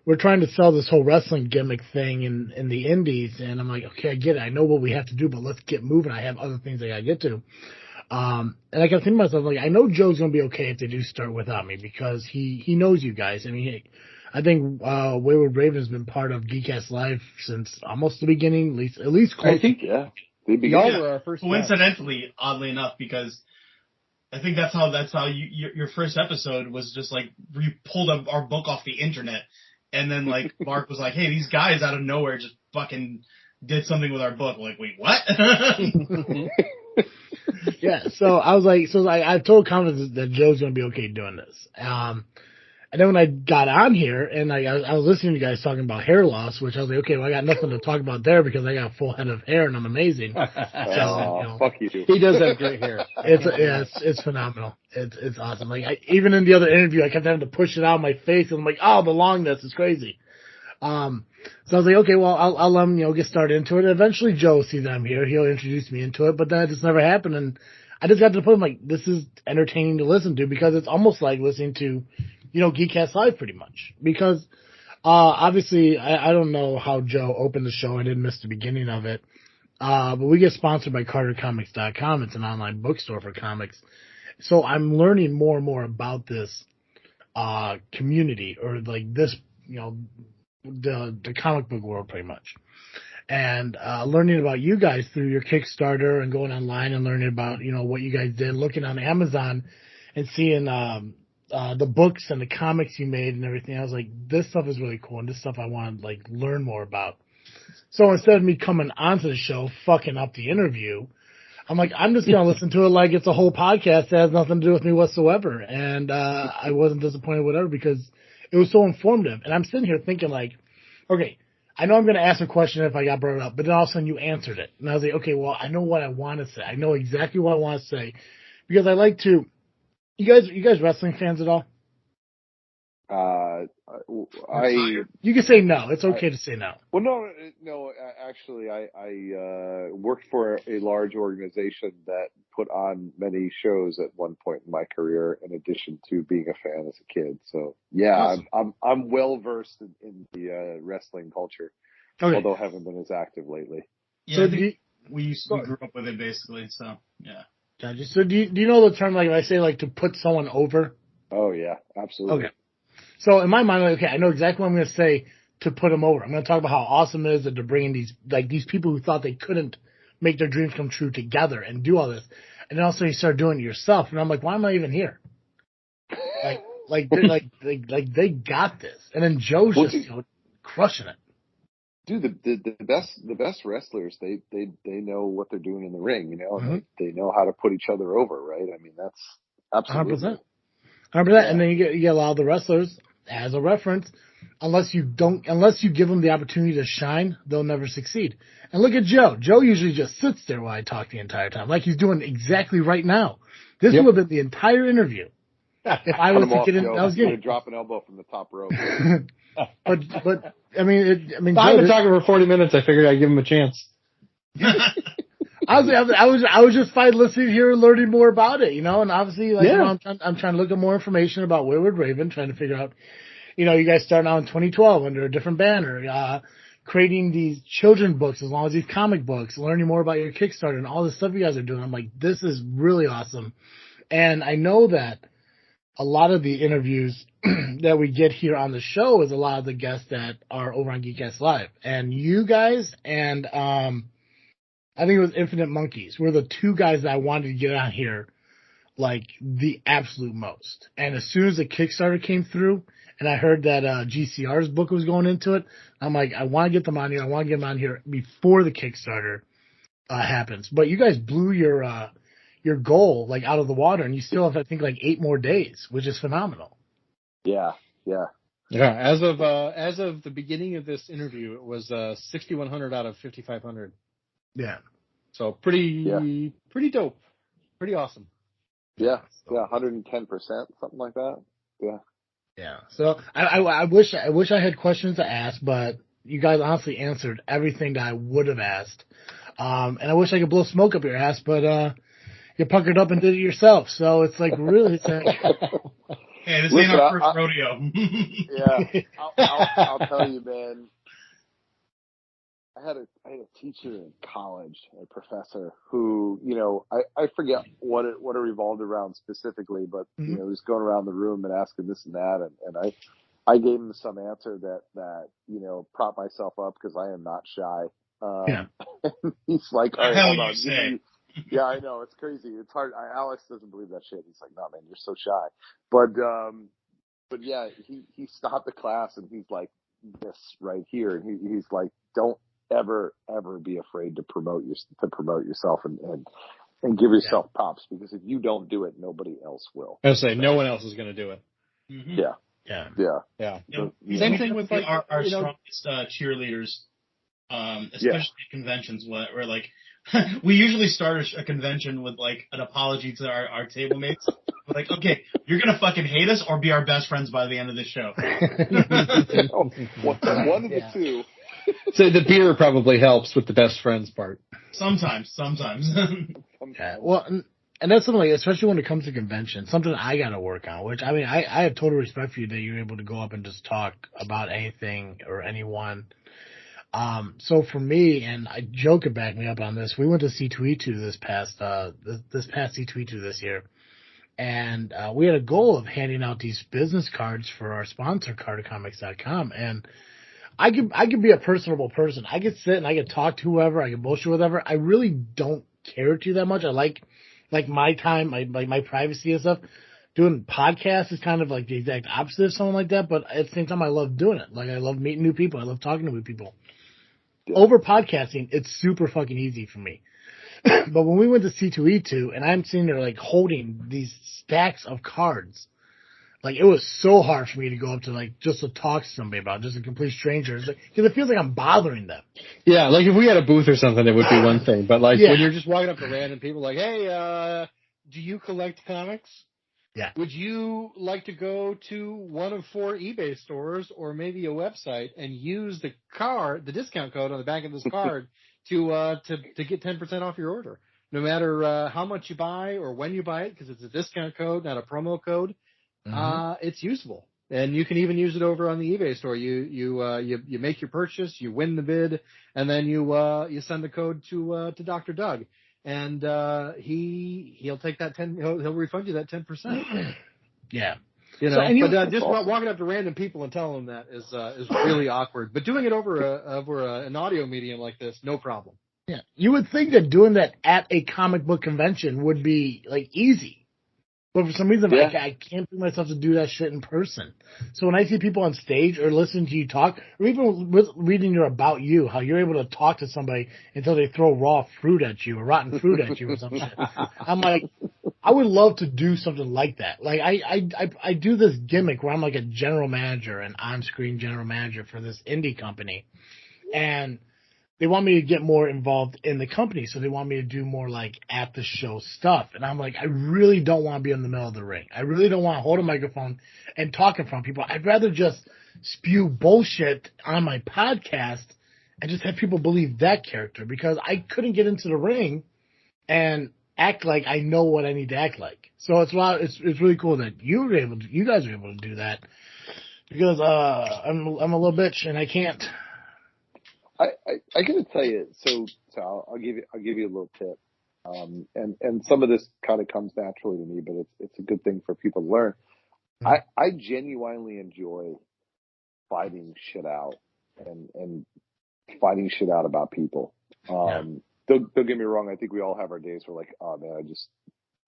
we're trying to sell this whole wrestling gimmick thing in the indies, and I'm like, okay, I get it, I know what we have to do, but let's get moving. I have other things I gotta get to. And I kept thinking to myself, like, I know Joe's gonna be okay if they do start without me because he knows you guys. I mean, I think Wayward Raven has been part of Geekcast Live since almost the beginning, at least close. I think, y'all were our first. Coincidentally, oddly enough, because I think that's how your first episode was, just like we pulled up our book off the internet And then, like, Mark was like, hey, these guys out of nowhere just fucking did something with our book. We're like, wait, what? Yeah, so I was like, I told Comments that Joe's going to be okay doing this. And then when I got on here and I was listening to you guys talking about hair loss, which I was like, okay, well, I got nothing to talk about there because I got a full head of hair and I'm amazing. So, fuck you. He does have great hair. It's phenomenal. It's awesome. Like even in the other interview, I kept having to push it out of my face and I'm like, oh, the longness is crazy. So I was like, okay, well, I'll let him, get started into it. And eventually Joe sees that I'm here. He'll introduce me into it, but then it just never happened. And I just got to the point, like, this is entertaining to listen to because it's almost like listening to, Geekcast Live pretty much. Because, obviously, I don't know how Joe opened the show. I didn't miss the beginning of it. But we get sponsored by CarterComics.com. It's an online bookstore for comics. So I'm learning more and more about this, community or like this, the comic book world pretty much. And, learning about you guys through your Kickstarter and going online and learning about, what you guys did, looking on Amazon and seeing, the books and the comics you made and everything. I was like, this stuff is really cool and this stuff I want to like learn more about. So instead of me coming onto the show, fucking up the interview, I'm like, I'm just going to listen to it like it's a whole podcast that has nothing to do with me whatsoever. And, I wasn't disappointed whatever because it was so informative. And I'm sitting here thinking like, okay, I know I'm going to ask a question if I got brought up, but then all of a sudden you answered it. And I was like, okay, well, I know what I want to say. I know exactly what I want to say because I like to, you guys wrestling fans at all? You can say no. It's okay to say no. Well, no. Actually, I worked for a large organization that put on many shows at one point in my career, in addition to being a fan as a kid. So yeah, awesome. I'm well versed in the wrestling culture, although I haven't been as active lately. Yeah, so we grew up with it basically. So yeah. Gotcha. So do you know the term like I say like to put someone over? Oh yeah, absolutely. Okay. So in my mind, like, okay, I know exactly what I'm going to say to put them over. I'm going to talk about how awesome it is that they're bringing these people who thought they couldn't make their dreams come true together and do all this. And then also you start doing it yourself. And I'm like, why am I even here? They got this. And then Joe's just crushing it. Dude, the best wrestlers, they know what they're doing in the ring, Mm-hmm. They know how to put each other over, right? I mean, that's absolutely 100%. Yeah. And then you get a lot of the wrestlers as a reference. Unless you give them the opportunity to shine, they'll never succeed. And look at Joe. Joe usually just sits there while I talk the entire time, like he's doing exactly right now. This would have been the entire interview. If I was to get in, I was going to drop an elbow from the top rope. but I mean, I've been talking for 40 minutes. I figured I'd give him a chance. I was just fine listening here and learning more about it, and obviously, I'm trying to look at more information about Wayward Raven, trying to figure out, you guys starting out in 2012 under a different banner, creating these children books as long as these comic books, learning more about your Kickstarter and all the stuff you guys are doing. I'm like, this is really awesome. And I know that a lot of the interviews that we get here on the show is a lot of the guests that are over on Geekcast Live. And you guys and I think it was Infinite Monkeys were the two guys that I wanted to get on here like the absolute most. And as soon as the Kickstarter came through and I heard that GCR's book was going into it, I'm like, I want to get them on here. I want to get them on here before the Kickstarter happens. But you guys blew your goal like out of the water, and you still have I think like 8 more days, which is phenomenal. Yeah. As of the beginning of this interview, it was 6,100 out of 5,500. Yeah. So pretty dope, pretty awesome. Yeah, 110%, something like that. Yeah. Yeah. So I wish I had questions to ask, but you guys honestly answered everything that I would have asked. And I wish I could blow smoke up your ass, but you puckered up and did it yourself. So it's like really sad. Hey, this ain't our first rodeo. Yeah, I'll tell you, man. I had a teacher in college, a professor who, I forget what it revolved around specifically, but he was going around the room and asking this and that, and I gave him some answer that propped myself up because I am not shy. He's like, all right, hold on. Yeah, I know. It's crazy. It's hard. Alex doesn't believe that shit. He's like, no, man, you're so shy. But, But yeah, he stopped the class and he's like this right here, and he's like, don't ever be afraid to promote yourself and give yourself props, because if you don't do it, nobody else will. I was say no one else is going to do it. Mm-hmm. Yeah. Same thing with like our strongest cheerleaders, especially at conventions where like we usually start a convention with like an apology to our table mates. We're like, okay, you're gonna fucking hate us or be our best friends by the end of the show. One of the two. So the beer probably helps with the best friends part. Sometimes. Yeah, well, and that's something, like, especially when it comes to conventions, something I got to work on, which, I mean, I have total respect for you that you're able to go up and just talk about anything or anyone. So for me, and Joe could back me up on this, we went to C2E2 this past C2E2 this year. And we had a goal of handing out these business cards for our sponsor, CarterComics.com. And I could be a personable person. I could sit and I could talk to whoever. I could bullshit whatever. I really don't care to that much. I like my time, my privacy and stuff. Doing podcasts is kind of like the exact opposite of something like that. But at the same time, I love doing it. Like, I love meeting new people. I love talking to new people. Yeah. Over podcasting, it's super fucking easy for me. But when we went to C2E2 and I'm sitting there like holding these stacks of cards, like, it was so hard for me to go up to, like, just to talk to somebody about, just a complete stranger. Because it feels like I'm bothering them. Yeah, like if we had a booth or something, it would be one thing. But like when you're just walking up to random people like, hey, do you collect comics? Yeah. Would you like to go to one of 4 eBay stores or maybe a website and use the discount code on the back of this card to get 10% off your order, no matter how much you buy or when you buy it, because it's a discount code, not a promo code. It's useful, and you can even use it over on the eBay store. You make your purchase, you win the bid, and then you send the code to Dr. Doug, and he'll take that he'll refund you that 10%. Yeah. You know, but just walking up to random people and telling them that is really awkward. But doing it over an audio medium like this, no problem. Yeah, you would think that doing that at a comic book convention would be like easy, but for some reason I can't bring myself to do that shit in person. So when I see people on stage or listen to you talk, or even reading your about you, how you're able to talk to somebody until they throw raw fruit at you or rotten fruit at you or something, I'm like, I would love to do something like that. Like I do this gimmick where I'm like a general manager, an on-screen general manager for this indie company, and they want me to get more involved in the company, so they want me to do more like at the show stuff. And I'm like, I really don't want to be in the middle of the ring. I really don't want to hold a microphone and talk in front of people. I'd rather just spew bullshit on my podcast and just have people believe that character, because I couldn't get into the ring and act like I know what I need to act like. So it's really cool that you guys are able to do that, because I'm a little bitch and I can't. I gotta tell you, so I'll give you a little tip, and some of this kind of comes naturally to me, but it's a good thing for people to learn. I genuinely enjoy fighting shit out and fighting shit out about people. Don't get me wrong. I think we all have our days where, like, oh man, I just,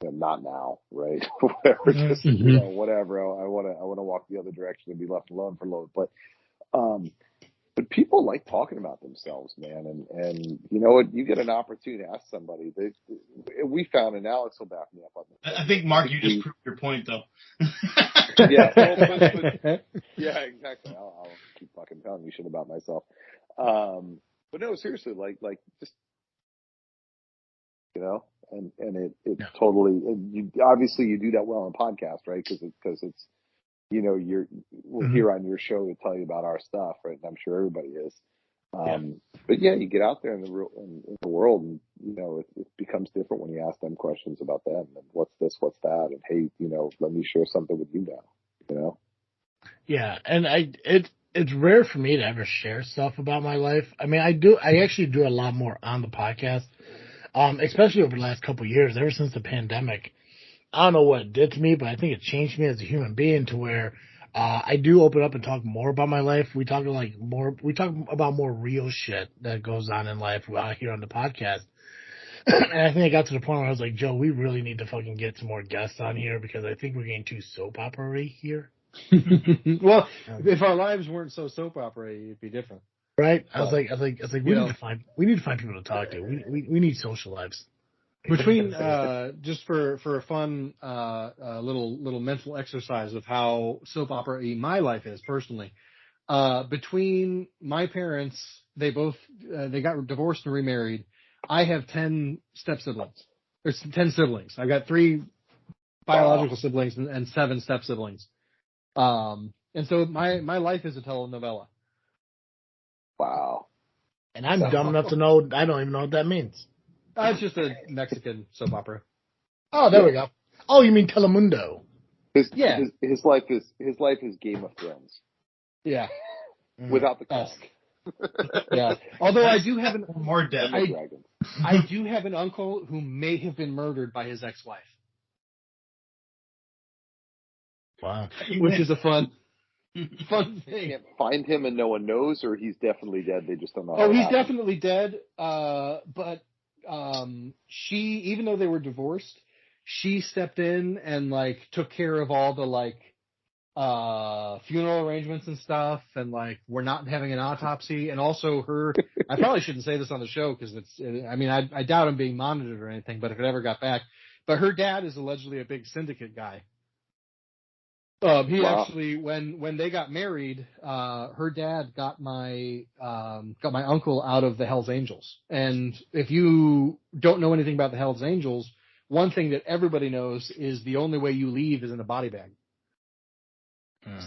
not now, right? Whatever, just whatever. I want to walk the other direction and be left alone for a little bit. But people like talking about themselves, man, and you know what? You get an opportunity to ask somebody. We found, and Alex will back me up on this. I think, Mark, you just proved your point, though. Yeah, yeah, exactly. I'll keep fucking telling you shit about myself. But no, seriously, like just, and it totally. And you obviously you do that well on podcast, right? Because it's. We're here on your show to tell you about our stuff, right? And I'm sure everybody is. But yeah, you get out there in the world, and it becomes different when you ask them questions about them and what's this, what's that, and hey, let me share something with you now. Yeah, and it's rare for me to ever share stuff about my life. I mean, I actually do a lot more on the podcast, especially over the last couple of years, ever since the pandemic. I don't know what it did to me, but I think it changed me as a human being to where I do open up and talk more about my life. We talk about more real shit that goes on in life here on the podcast. And I think I got to the point where I was like, Joe, we really need to fucking get some more guests on here, because I think we're getting too soap opera-y here. Well, if our lives weren't so soap opera, it'd be different. Right? I was like, we need to find people to talk to. We need social lives. Between just for a fun little mental exercise of how soap opera my life is personally. Between my parents, they got divorced and remarried. I have 10 step siblings. There's 10 siblings. I've got 3 biological siblings and 7 step siblings. And so my life is a telenovela. Wow. And I'm dumb enough to know I don't even know what that means. It's just a Mexican soap opera. Oh, there we go. Oh, you mean Telemundo? His life is Game of Thrones. Yeah. Without the cock. Yeah. Although I do have I do have an uncle who may have been murdered by his ex-wife. Wow. Which is a fun thing. You can't find him and no one knows, or he's definitely dead. They just don't know. Oh, he's definitely dead. But she, even though they were divorced, she stepped in and like took care of all the like funeral arrangements and stuff, and like we're not having an autopsy. And also I probably shouldn't say this on the show because I doubt I'm being monitored or anything, but if it ever got back, but her dad is allegedly a big syndicate guy. He actually, when they got married, her dad got my uncle out of the Hells Angels. And if you don't know anything about the Hells Angels, one thing that everybody knows is the only way you leave is in a body bag.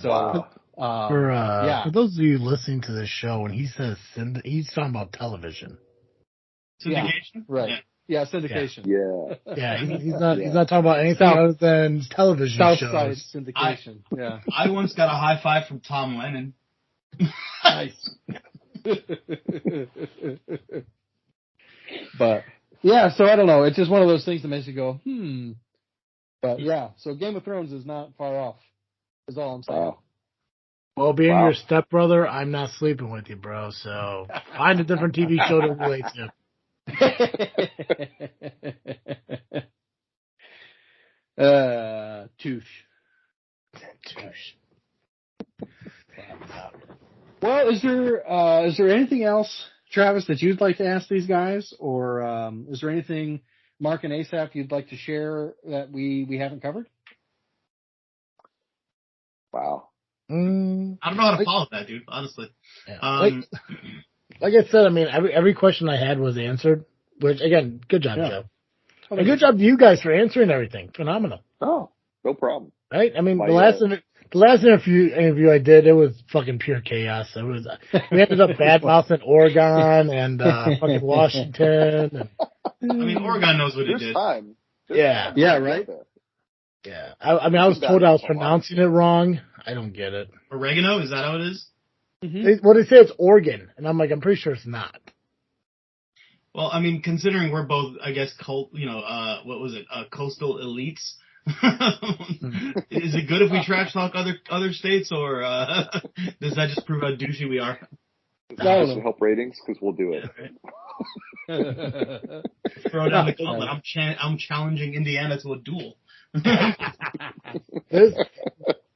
So, for those of you listening to this show, when he says he's talking about television. Syndication? Yeah, right. Yeah, syndication. Yeah. He's not talking about anything other than television Southside shows. syndication. Yeah. I once got a high five from Tom Lennon. Nice. But yeah, so I don't know. It's just one of those things that makes you go, But yeah, so Game of Thrones is not far off. Is all I'm saying. Well, being your stepbrother, I'm not sleeping with you, bro. So find a different TV show to relate to. Touche. Well, is there anything else, Travis, that you'd like to ask these guys, or is there anything, Mark and ASAP, you'd like to share that we haven't covered? Wow. I don't know how to follow that, dude. Honestly. Yeah. Like I said, I mean, every question I had was answered. Which again, good job, Joe. And good job to you guys for answering everything. Phenomenal. Oh, no problem. Right? I mean, the last interview I did, it was fucking pure chaos. We ended up badmouthing Oregon and fucking Washington. I mean, Oregon knows what it did. Time. Yeah, right. Yeah. I was told I was pronouncing it wrong. I don't get it. Oregano? Is that how it is? Mm-hmm. Well, they say it's Oregon, and I'm like, I'm pretty sure it's not. Well, I mean, considering we're both, I guess, what was it? Coastal elites. Is it good if we trash talk other states, or does that just prove how douchey we are? Does it help ratings? Because we'll do it. Throw down the gauntlet. I'm challenging Indiana to a duel.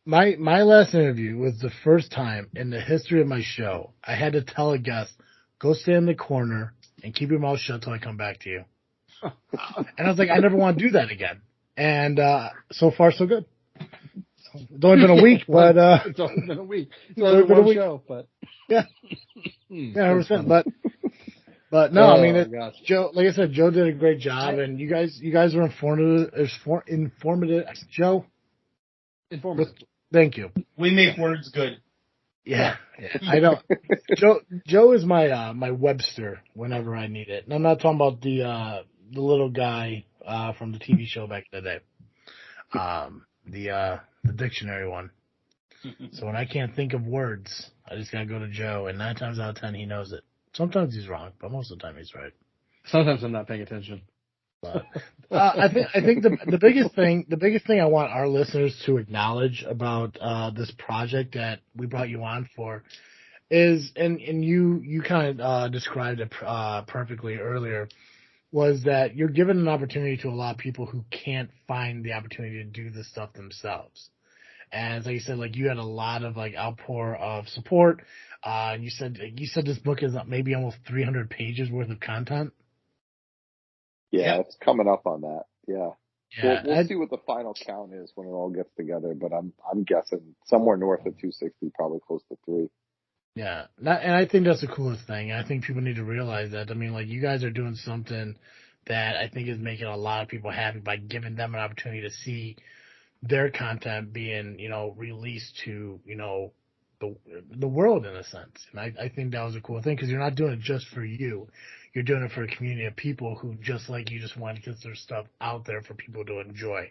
My last interview was the first time in the history of my show I had to tell a guest, go stand in the corner and keep your mouth shut till I come back to you. And I was like, I never want to do that again. And so far, so good. It's only been a week, but it's only been a week. It's only been one show, but yeah, 100%. But no, I mean, Joe. Like I said, Joe did a great job, and you guys were informative. Joe, informative. Thank you. We make words good. Yeah. I know. Joe is my Webster whenever I need it, and I'm not talking about the little guy from the TV show back in the day, the dictionary one. So when I can't think of words, I just gotta go to Joe, and 9 times out of 10 he knows it. Sometimes he's wrong, but most of the time he's right. Sometimes I'm not paying attention. But I think the biggest thing I want our listeners to acknowledge about this project that we brought you on for is, and you kind of described it perfectly earlier, was that you're given an opportunity to a lot of people who can't find the opportunity to do this stuff themselves. And like you said, like you had a lot of like outpour of support. You said this book is maybe almost 300 pages worth of content. Yeah, it's coming up on that. Yeah. Yeah, We'll see what the final count is when it all gets together, but I'm guessing somewhere north of 260, probably close to 3. Yeah, and I think that's the coolest thing. I think people need to realize that. I mean, like, you guys are doing something that I think is making a lot of people happy by giving them an opportunity to see their content being, released to, the world in a sense. And I think that was a cool thing because you're not doing it just for you. You're doing it for a community of people who, just like you, just want to get their stuff out there for people to enjoy.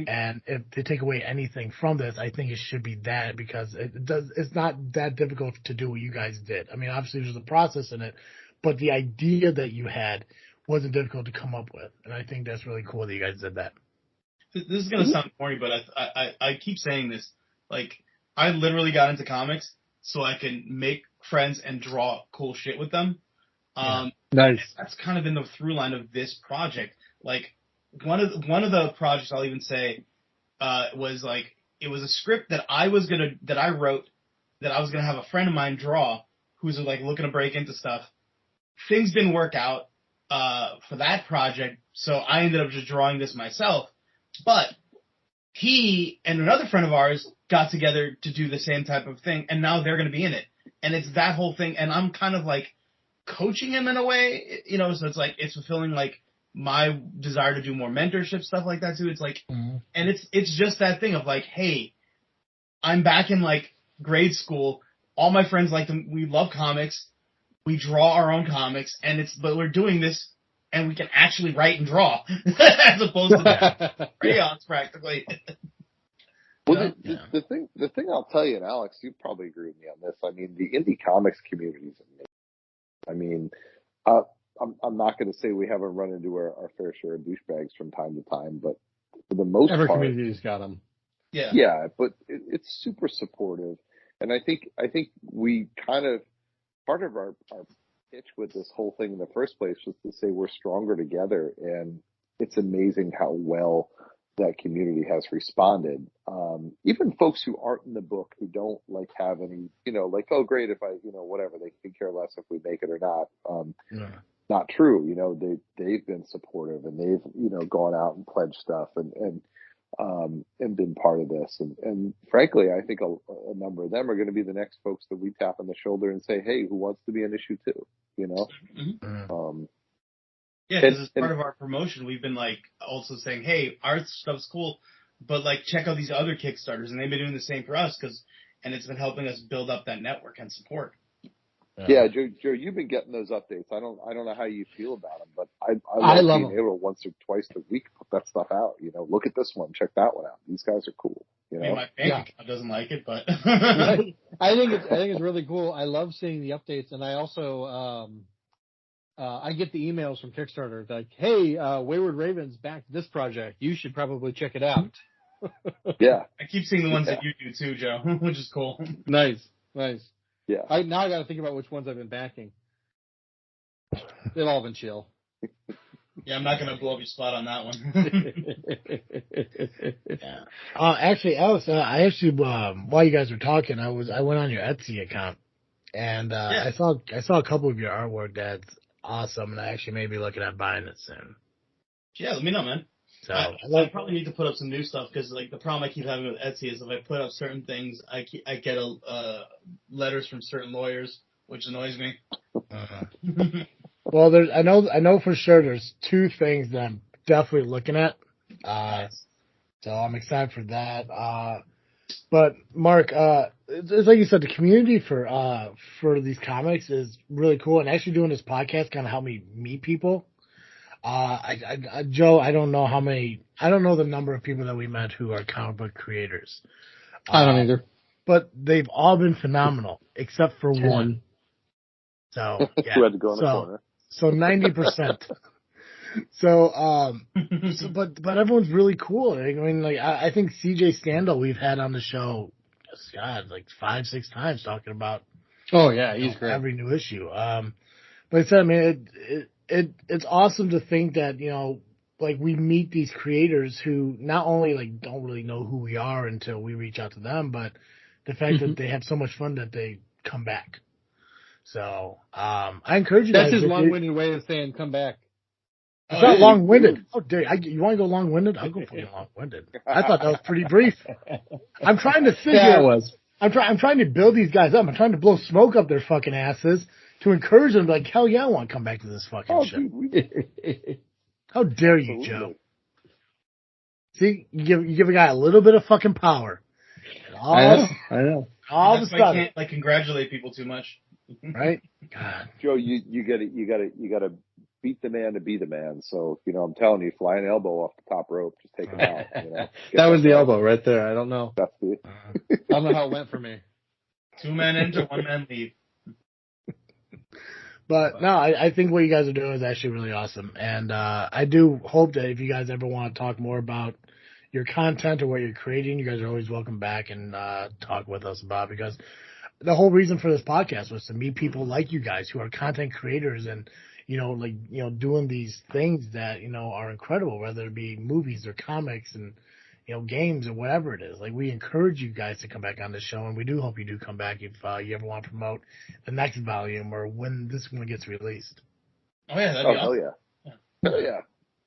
And if they take away anything from this, I think it should be that, because it's not that difficult to do what you guys did. I mean, obviously there's a process in it, but the idea that you had wasn't difficult to come up with. And I think that's really cool that you guys did that. This is going to sound corny, but I keep saying this. Like, I literally got into comics so I can make friends and draw cool shit with them. Nice. That's kind of been the through line of this project. Like, one of the projects I'll even say was like, it was a script that I wrote that I was gonna have a friend of mine draw, who's like looking to break into stuff. Things didn't work out for that project, so I ended up just drawing this myself. But he and another friend of ours got together to do the same type of thing, and now they're gonna be in it. And it's that whole thing, and I'm kind of like coaching him in a way, so it's like, it's fulfilling like my desire to do more mentorship stuff like that too. It's like, and it's just that thing of like, hey, I'm back in like grade school. All my friends like them. We love comics. We draw our own comics, but we're doing this, and we can actually write and draw as opposed to crayons practically. Well, the thing I'll tell you, and Alex, you probably agree with me on this. I mean, the indie comics community is amazing. I mean, I'm not going to say we haven't run into our fair share of douchebags from time to time, but for the most Every part, community's got them. Yeah. Yeah, but it's super supportive, and I think we kind of, part of our pitch with this whole thing in the first place was to say we're stronger together, and it's amazing how well that community has responded. Even folks who aren't in the book, who don't like have any, like, oh great, if I, whatever, they can care less if we make it or not. Not true. They've been supportive, and they've, gone out and pledged stuff and been part of this. And frankly, I think a number of them are going to be the next folks that we tap on the shoulder and say, hey, who wants to be an issue too? Yeah, because as part of our promotion, we've been like also saying, hey, our stuff's cool, but like check out these other Kickstarters, and they've been doing the same for us, and it's been helping us build up that network and support. Yeah, Joe, you've been getting those updates. I don't know how you feel about them, but I love being able to once or twice a week put that stuff out. Look at this one, check that one out. These guys are cool. I mean, my bank account doesn't like it, but I think it's really cool. I love seeing the updates, and I also I get the emails from Kickstarter like, hey, Wayward Ravens backed this project. You should probably check it out. Yeah, I keep seeing the ones that you do too, Joe, which is cool. Nice. Yeah. Now I got to think about which ones I've been backing. They've all been chill. Yeah, I'm not going to blow up your spot on that one. Yeah. Actually, Alex, while you guys were talking, I went on your Etsy account, and I saw a couple of your artwork that's awesome, and I actually may be looking at buying it soon. Yeah, let me know, man. So I probably need to put up some new stuff, because like the problem I keep having with Etsy is if I put up certain things, I get letters from certain lawyers, which annoys me. Well, I know for sure there's 2 things that I'm definitely looking at. So I'm excited for that. But Mark, it's like you said, the community for these comics is really cool, and actually doing this podcast kind of helped me meet people. Joe, I don't know the number of people that we met who are comic book creators. I don't either. But they've all been phenomenal, except for one. So, yeah. Who had to go in the corner. So 90%. But everyone's really cool. I mean, like, I think CJ Standall we've had on the show, God, like 5-6 times talking about. Oh yeah, he's great. Every new issue. But I said, I mean, it's awesome to think that, like we meet these creators who not only like don't really know who we are until we reach out to them, but the fact that they have so much fun that they come back. So I encourage you That's guys. his long-winded way of saying come back. It's not long-winded. Oh, dare you want to go long-winded? I'll go fucking long-winded. I thought that was pretty brief. I'm trying to sit here. It was. I'm trying to build these guys up. I'm trying to blow smoke up their fucking asses to encourage them. Like, hell yeah, I want to come back to this fucking shit. How dare you, Joe? See, you give a guy a little bit of fucking power. I know. All of a sudden, I can't like congratulate people too much. Right? God. Joe, you gotta beat the man to be the man. So, I'm telling you, fly an elbow off the top rope, just take him out. That was the elbow right there. I don't know. That's the. I don't know how it went for me. 2 men enter, 1 man leave. But no, I think what you guys are doing is actually really awesome. And I do hope that if you guys ever want to talk more about your content or what you're creating, you guys are always welcome back and talk with us about it, because the whole reason for this podcast was to meet people like you guys who are content creators and, doing these things that, are incredible, whether it be movies or comics and, games or whatever it is. Like, we encourage you guys to come back on the show, and we do hope you do come back if you ever want to promote the next volume or when this one gets released. Oh yeah, that'd be awesome. Hell yeah.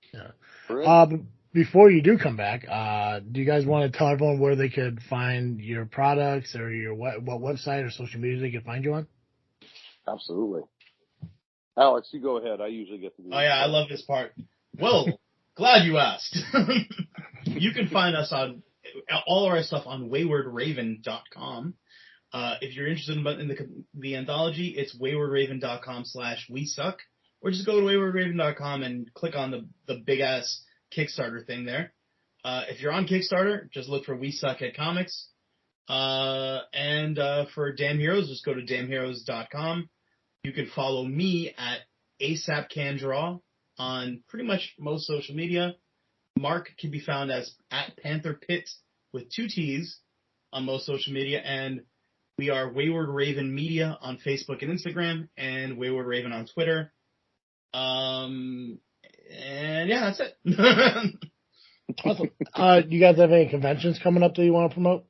Hell yeah. But before you do come back, do you guys want to tell everyone where they could find your products or your what website or social media they could find you on? Absolutely. Alex, you go ahead. I usually get to do Oh yeah, I love this part. Well, glad you asked. You can find us on all of our stuff on waywardraven.com. If you're interested in the anthology, it's waywardraven.com/wesuck, or just go to waywardraven.com and click on the big ass Kickstarter thing there. If you're on Kickstarter, just look for We Suck at Comics. And for Damn Heroes, just go to damnheroes.com. You can follow me at ASAP Can Draw on pretty much most social media. Mark can be found as at Panther Pit with 2 T's on most social media, and we are Wayward Raven Media on Facebook and Instagram, and Wayward Raven on Twitter. And yeah, that's it. Awesome. You guys have any conventions coming up that you want to promote?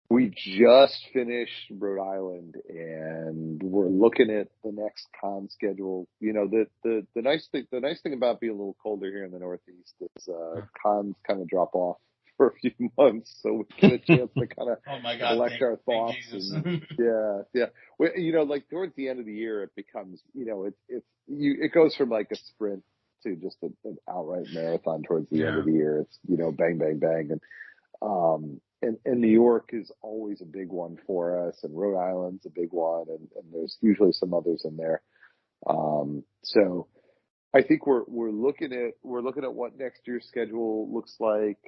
We just finished Rhode Island, and we're looking at the next con schedule. The nice thing about being a little colder here in the Northeast is cons kind of drop off for a few months, so we get a chance to kind of collect our thoughts. And, yeah. Like towards the end of the year, it becomes it goes from like a sprint to just an outright marathon towards the end of the year. It's bang bang bang, and New York is always a big one for us, and Rhode Island's a big one, and there's usually some others in there. So I think we're looking at what next year's schedule looks like.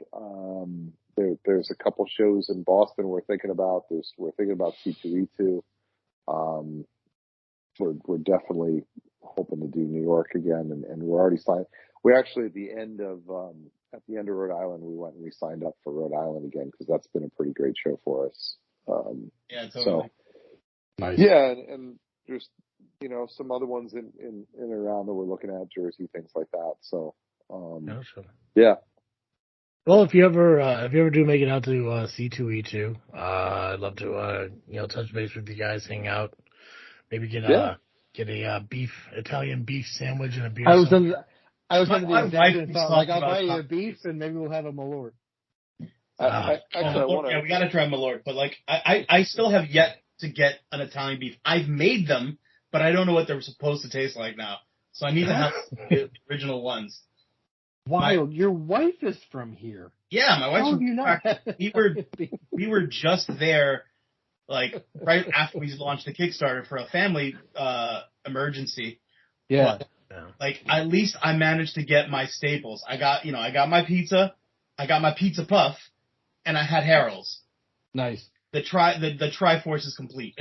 There's a couple shows in Boston we're thinking about. We're thinking about C2E2. We're definitely hoping to do New York again, and we're already signed. We actually at the end of Rhode Island, we went and we signed up for Rhode Island again because that's been a pretty great show for us. Yeah, totally. So nice. Yeah, and there's some other ones in and around that we're looking at, Jersey, things like that. So yeah. Well, if you ever do make it out to C2E2, I'd love to touch base with you guys, hang out, maybe get a Italian beef sandwich and a beer. I was under the impression, like, I'll buy you a beef and maybe we'll have a Malort. We gotta try Malort, but like, I still have yet to get an Italian beef. I've made them, but I don't know what they're supposed to taste like now. So I need to have the original ones. Wild, your wife is from here. Yeah, my wife's from here. We were just there, like, right after we launched the Kickstarter for a family emergency. Yeah. But, like, at least I managed to get my staples. I got my pizza, I got my pizza puff, and I had Harold's. Nice. The Triforce is complete.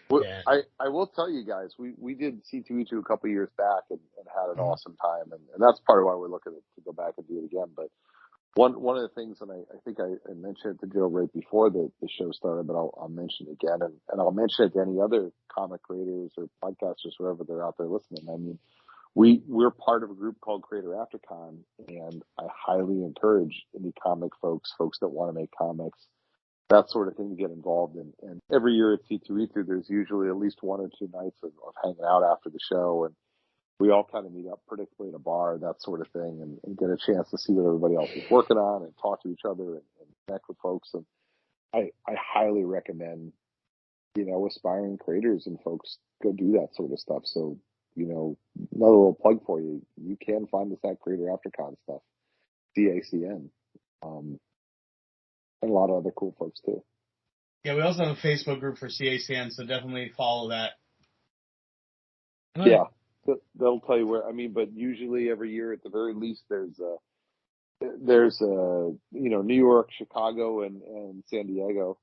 Well, I will tell you guys, we did C2E2 a couple of years back and had an awesome time, and that's part of why we're looking to go back and do it again. But one of the things, and I think I mentioned it to Joe right before the show started, but I'll mention it again, and I'll mention it to any other comic creators or podcasters, wherever they're out there listening. I mean, we're part of a group called Creator AfterCon, and I highly encourage any comic folks that want to make comics, that sort of thing, to get involved in. And every year at C2E2, there's usually at least 1 or 2 nights of hanging out after the show, and we all kind of meet up predictably at a bar, that sort of thing, and get a chance to see what everybody else is working on and talk to each other and connect with folks. And I highly recommend, aspiring creators and folks go do that sort of stuff. So, another little plug for you. You can find us at Creator AfterCon stuff, CACN, and a lot of other cool folks too. Yeah, we also have a Facebook group for CACN, so definitely follow that. Yeah, they'll tell you where. But usually every year, at the very least, there's New York, Chicago, and San Diego.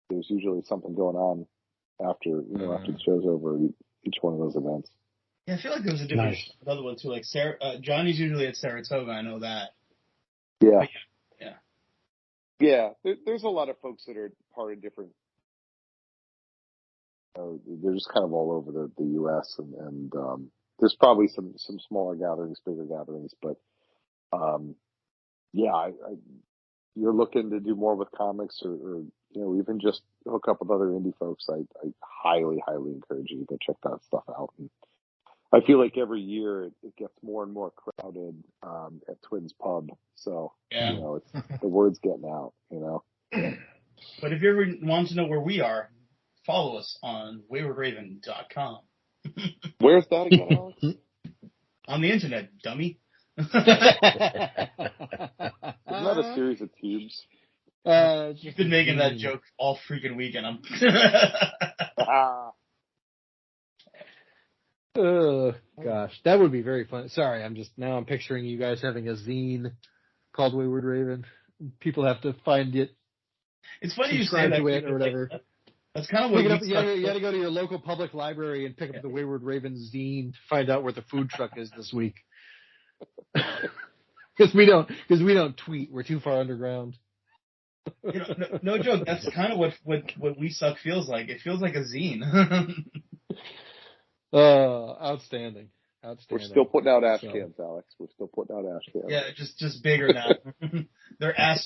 There's usually something going on after the show's over, each one of those events. Yeah, I feel like there was a different another one too. Like Johnny's usually at Saratoga. I know that. Yeah. Yeah. Yeah. There's a lot of folks that are part of different. They're just kind of all over the U.S. and there's probably some smaller gatherings, bigger gatherings, but you're looking to do more with comics or even just hook up with other indie folks, I highly, highly encourage you to go check that stuff out. And I feel like every year it gets more and more crowded at Twins Pub. So, it's, the word's getting out, But if you ever want to know where we are, follow us on waywardraven.com. Where's that again, Alex? On the internet, dummy. Isn't that a series of tubes? You've been making that joke all freaking weekend. Gosh, that would be very fun. Sorry, I'm picturing you guys having a zine called Wayward Raven. People have to find it. It's funny you say that, to it or whatever. That's kind of what you got to go to your local public library and pick up the Wayward Raven zine to find out where the food truck is this week. Because we don't tweet. We're too far underground. No joke. That's kind of what We Suck feels like. It feels like a zine. Outstanding. We're still putting out ash cans, Alex. We're still putting out ash cans. Yeah, just bigger now. They're ash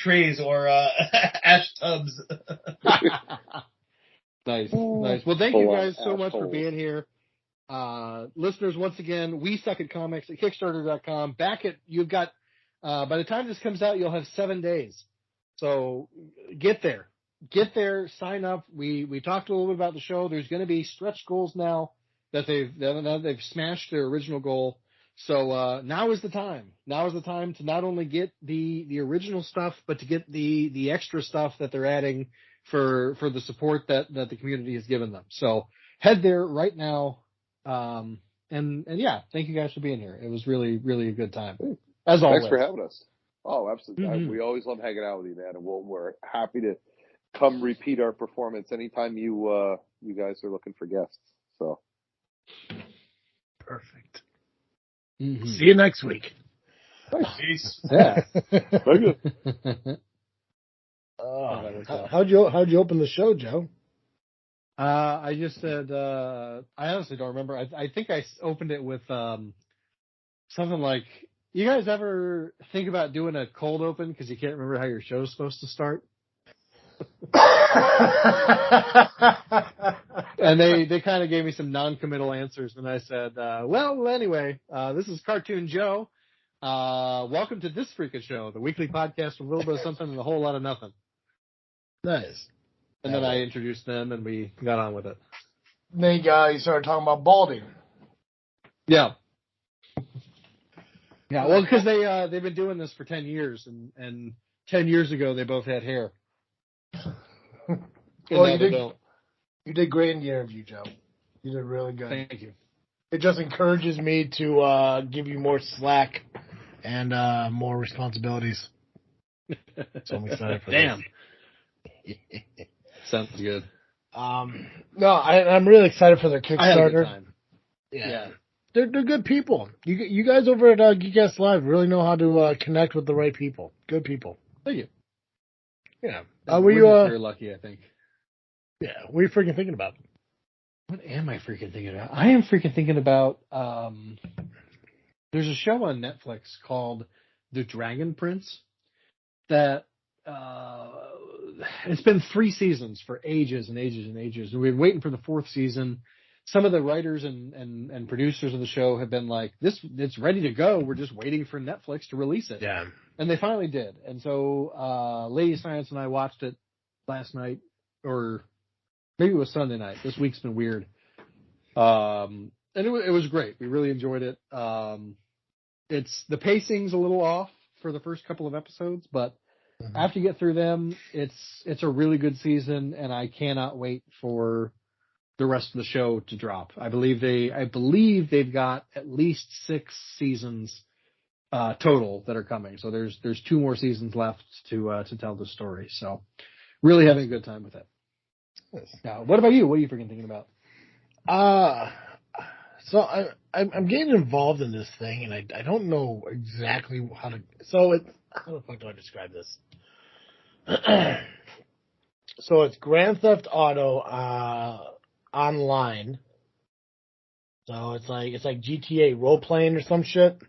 trays or ash tubs. Nice. Well, thank you guys so much for being here. Listeners, once again, We Suck at Comics at Kickstarter.com. You've got, by the time this comes out, you'll have 7 days. So get there, sign up. We talked a little bit about the show. There's going to be stretch goals now that they've smashed their original goal. So, now is the time. Now is the time to not only get the original stuff, but to get the extra stuff that they're adding for the support that the community has given them. So head there right now. And yeah, thank you guys for being here. It was really, really a good time. As always. Thanks for having us. Oh, absolutely. Mm-hmm. We always love hanging out with you, man. And we're happy to come repeat our performance anytime you guys are looking for guests. So. Perfect. Mm-hmm. See you next week. Peace. Yeah. How'd you open the show, Joe? I just said, I honestly don't remember. I think I opened it with, something like, you guys ever think about doing a cold open because you can't remember how your show's supposed to start? And they kind of gave me some non-committal answers, and I said, well, anyway, this is Cartoon Joe. Welcome to This Freakin' Show, the weekly podcast with a little bit of something and a whole lot of nothing. Nice. And then I introduced them, and we got on with it. Then you started talking about balding. Yeah. Yeah, well, because they've been doing this for 10 years, and 10 years ago they both had hair. Well, you did great in the interview, Joe. You did really good. Thank you. It just encourages me to give you more slack and more responsibilities. So I'm excited for this. Damn. Sounds good. No, I'm really excited for their Kickstarter. I had a good time. Yeah. They're good people. You guys over at Geekcast Live really know how to connect with the right people. Good people. Thank you. Yeah. We're very lucky, I think. Yeah. What are you freaking thinking about? What am I freaking thinking about? I am freaking thinking about, there's a show on Netflix called The Dragon Prince that, it's been 3 seasons for ages and ages and ages. And we've been waiting for the 4th season. Some of the writers and producers of the show have been like, it's ready to go. We're just waiting for Netflix to release it. Yeah. And they finally did. And so, Lady Science and I watched it last night, or maybe it was Sunday night. This week's been weird. And it was great. We really enjoyed it. It's the pacing's a little off for the first couple of episodes, but after you get through them, it's a really good season, and I cannot wait for the rest of the show to drop. I believe they've got at least 6 seasons total that are coming. So there's 2 more seasons left to tell the story. So really having a good time with it. Yes. Now, what about you? What are you freaking thinking about? So I'm getting involved in this thing, and I don't know exactly how to. So how the fuck do I describe this? So it's Grand Theft Auto online. So it's like GTA role playing or some shit.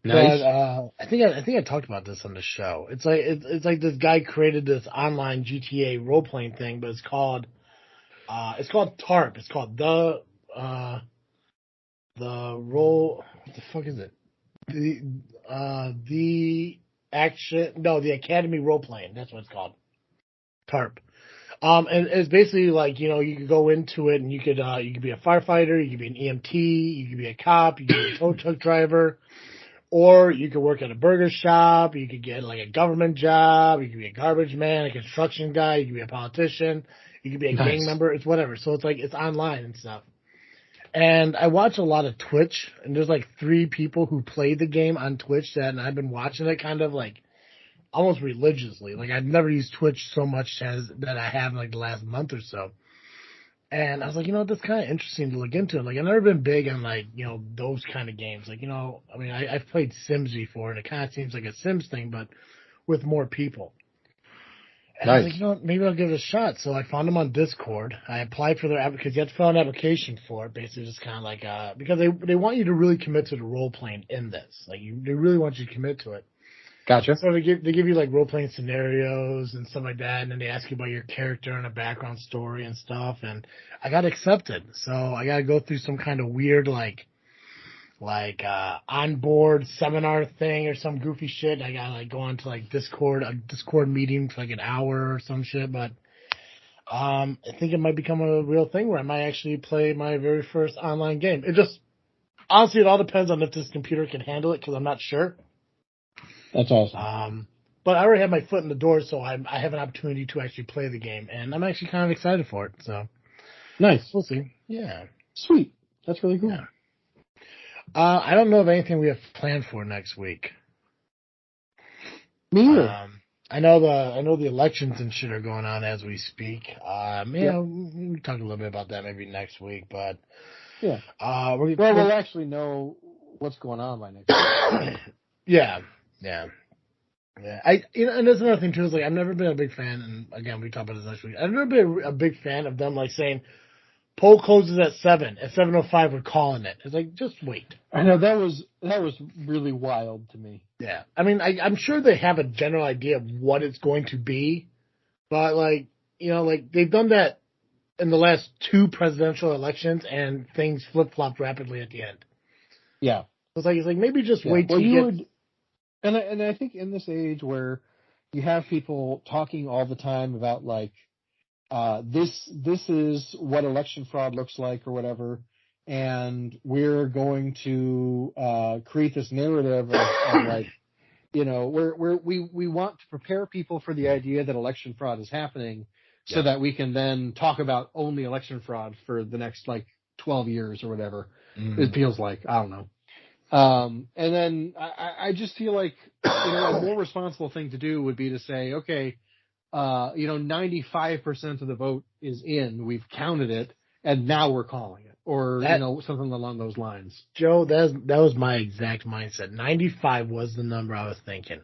Nice. But I think I talked about this on the show. It's like this guy created this online GTA role playing thing, but it's called TARP. It's called the role. What the fuck is it? The Academy role playing. That's what it's called. TARP. And it's basically like, you could go into it and you could be a firefighter, you could be an EMT, you could be a cop, you could be a tow truck driver, or you could work at a burger shop, you could get like a government job, you could be a garbage man, a construction guy, you could be a politician, you could be a gang member, it's whatever. So it's online and stuff. And I watch a lot of Twitch, and there's like 3 people who play the game on Twitch and I've been watching it kind of like almost religiously. Like I've never used Twitch so much that I have in like the last month or so. And I was like, that's kind of interesting to look into. Like I've never been big on like, those kind of games. Like, I've played Sims before, and it kind of seems like a Sims thing, but with more people. And I was like, maybe I'll give it a shot. So I found them on Discord. I applied for their app because you have to fill out an application for it. Basically, just kind of like because they want you to really commit to the role playing in this. Like they really want you to commit to it. Gotcha. So they give you like role playing scenarios and stuff like that, and then they ask you about your character and a background story and stuff. And I got accepted, so I got to go through some kind of weird like onboard seminar thing or some goofy shit. I got to like go on to like a Discord meeting for like an hour or some shit. But I think it might become a real thing where I might actually play my very first online game. It just honestly, it all depends on if this computer can handle it, because I'm not sure. That's awesome. But I already have my foot in the door, so I have an opportunity to actually play the game, and I'm actually kind of excited for it. So nice. We'll see. Yeah. Sweet. That's really cool. Yeah. I don't know of anything we have planned for next week. Me either. I know the elections and shit are going on as we speak. We talk a little bit about that maybe next week, but yeah. We'll actually know what's going on by next week. Yeah. And there's another thing too, is like I've never been a big fan, and again we talk about this next week. I've never been a big fan of them like saying poll closes at 7. At 7:05 we're calling it. It's like, just wait. I know that was really wild to me. Yeah. I mean, I'm sure they have a general idea of what it's going to be, but like they've done that in the last 2 presidential elections, and things flip-flopped rapidly at the end. Yeah. It's like maybe just wait till you get. And I think in this age where you have people talking all the time about like this is what election fraud looks like or whatever, and we're going to create this narrative of like where we want to prepare people for the idea that election fraud is happening, so that we can then talk about only election fraud for the next like 12 years or whatever. It feels like, I don't know. And then I just feel like, a more responsible thing to do would be to say, okay, 95% of the vote is in, we've counted it, and now we're calling it, or, something along those lines. Joe, that was my exact mindset. 95 was the number I was thinking.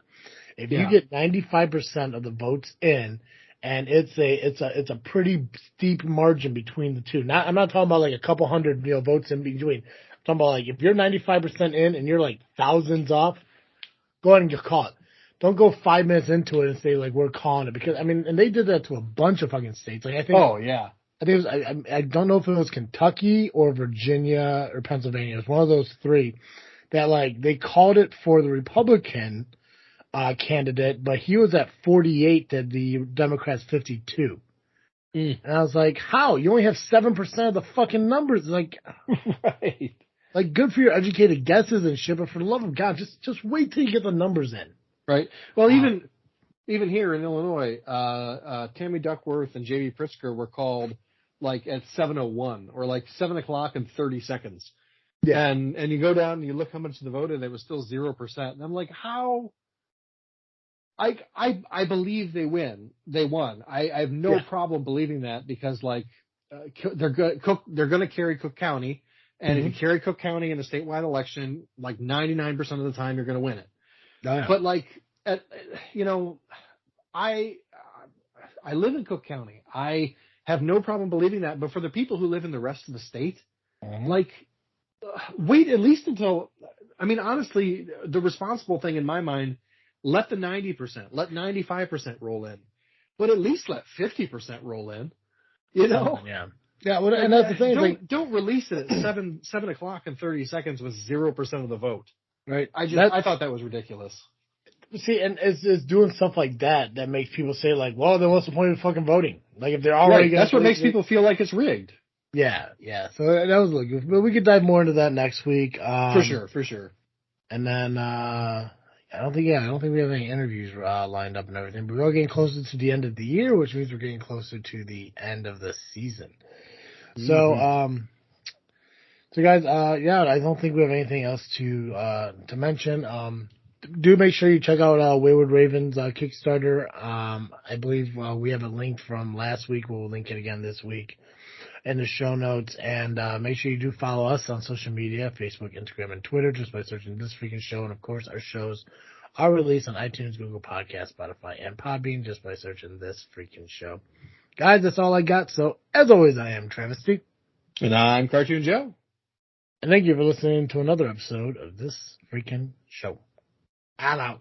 If you get 95% of the votes in, and it's a pretty steep margin between the two. I'm not talking about like a couple hundred votes in between. I'm talking about like if you're 95% in and you're like thousands off, go ahead and get caught. Don't go 5 minutes into it and say like we're calling it, because and they did that to a bunch of fucking states. Like I think. Oh yeah. I think it was, I don't know if it was Kentucky or Virginia or Pennsylvania. It was one of those three that like they called it for the Republican candidate, but he was at 48 and the Democrats 52. And I was like, how? You only have 7% of the fucking numbers. Like, right. Like, good for your educated guesses and shit, but for the love of God, just wait till you get the numbers in. Right. Well, even here in Illinois, Tammy Duckworth and J.B. Pritzker were called like at 7:01 or like 7 o'clock and 30 seconds. Yeah. And you go down and you look how much they voted and it was still 0%. And I'm like, how? I believe they won. I have no problem believing that, because like, they're going to carry Cook County. And if you carry Cook County in a statewide election, like 99% of the time you're going to win it. Oh, yeah. But like, I live in Cook County. I have no problem believing that. But for the people who live in the rest of the state, like, wait at least until, honestly, the responsible thing in my mind, let the 90%, let 95% roll in, but at least let 50% roll in, Yeah. Yeah, well, and that's the thing. Don't release it at 7 o'clock and 30 seconds with 0% of the vote. Right. I thought that was ridiculous. See, and it's doing stuff like that makes people say like, well, then what's the point of fucking voting? Like if they're already that's what makes people feel like it's rigged. Yeah. So that was good. But we could dive more into that next week. For sure. And then I don't think we have any interviews lined up and everything. But we're getting closer to the end of the year, which means we're getting closer to the end of the season. So, so guys, I don't think we have anything else to mention. Do make sure you check out Wayward Ravens Kickstarter. I believe we have a link from last week. We'll link it again this week in the show notes. And make sure you do follow us on social media, Facebook, Instagram, and Twitter, just by searching This Freakin' Show. And, of course, our shows are released on iTunes, Google Podcasts, Spotify, and Podbean, just by searching This Freakin' Show. Guys, that's all I got. So, as always, I am Travis T. And I'm Cartoon Joe. And thank you for listening to another episode of This Freakin' Show. I'm out.